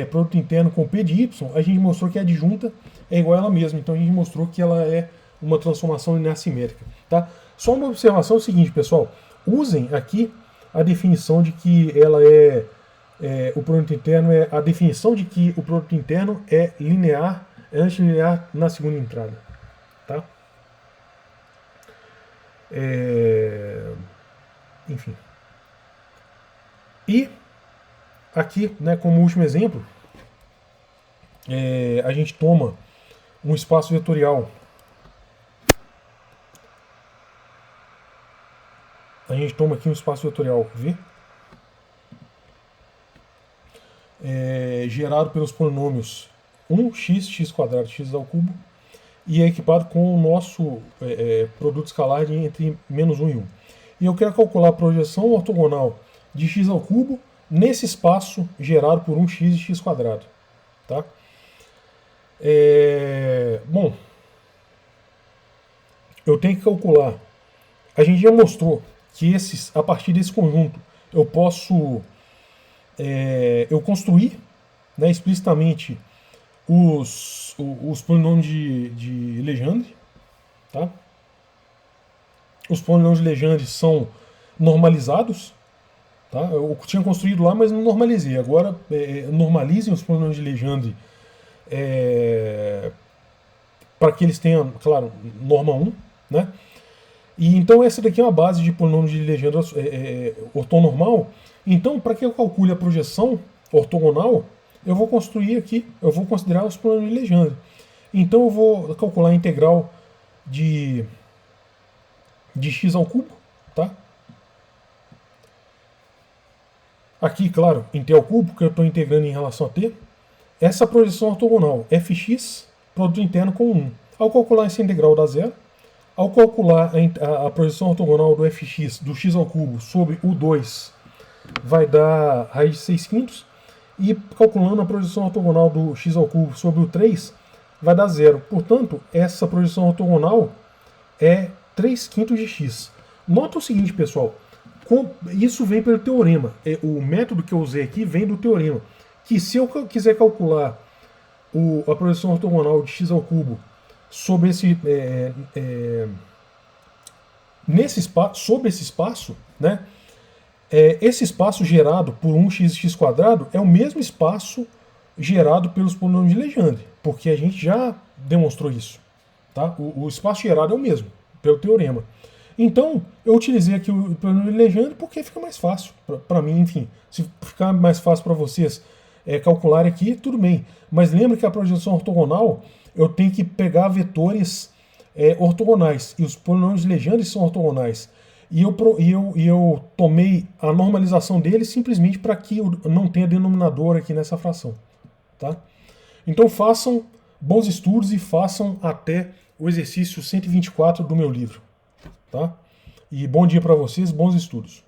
produto interno com P de y, a gente mostrou que a adjunta é igual a ela mesma. Então a gente mostrou que ela é uma transformação linear simétrica. Tá? Só uma observação é o seguinte, pessoal. Usem aqui a definição de que ela o produto interno a definição de que o produto interno é linear, é antilinear na segunda entrada. Tá? Enfim. E aqui, né, como último exemplo, a gente toma um espaço vetorial. A gente toma aqui um espaço vetorial V, gerado pelos polinômios 1x, x², x ao cubo, e é equipado com o nosso produto escalar entre menos 1 e 1. E eu quero calcular a projeção ortogonal de x ao cubo nesse espaço gerado por 1x e x². Tá? Bom, eu tenho que calcular. A gente já mostrou que a partir desse conjunto eu posso construir, né, explicitamente os polinômios de Legendre. Tá? Os polinômios de Legendre são normalizados. Tá? Eu tinha construído lá, mas não normalizei. Agora normalizem os polinômios de Legendre para que eles tenham, claro, norma 1. Né? E então essa daqui é uma base de polinômios de Legendre ortonormal. Então, para que eu calcule a projeção ortogonal, eu vou construir aqui, eu vou considerar os polinômios de Legendre. Então eu vou calcular a integral de x ao cubo, tá? Aqui, claro, em t ao cubo, que eu estou integrando em relação a t. Essa projeção ortogonal, fx, produto interno com 1. Ao calcular essa integral dá zero. Ao calcular a projeção ortogonal do fx, do x ao cubo, sobre o 2, vai dar raiz de 6/5. E calculando a projeção ortogonal do x ao cubo sobre o 3, vai dar zero. Portanto, essa projeção ortogonal é 3/5 de x. Nota o seguinte, pessoal. Isso vem pelo teorema. O método que eu usei aqui vem do teorema. Que se eu quiser calcular a projeção ortogonal de x ao cubo sobre esse sobre esse espaço, né? Esse espaço gerado por 1x e x² é o mesmo espaço gerado pelos polinômios de Legendre, porque a gente já demonstrou isso. Tá? O espaço gerado é o mesmo, pelo teorema. Então, eu utilizei aqui o polinômio de Legendre porque fica mais fácil para mim, enfim. Se ficar mais fácil para vocês calcular aqui, tudo bem. Mas lembre que a projeção ortogonal, eu tenho que pegar vetores ortogonais, e os polinômios de Legendre são ortogonais. E eu tomei a normalização deles simplesmente para que eu não tenha denominador aqui nessa fração. Tá? Então façam bons estudos e façam até o exercício 124 do meu livro. Tá? E bom dia para vocês, bons estudos.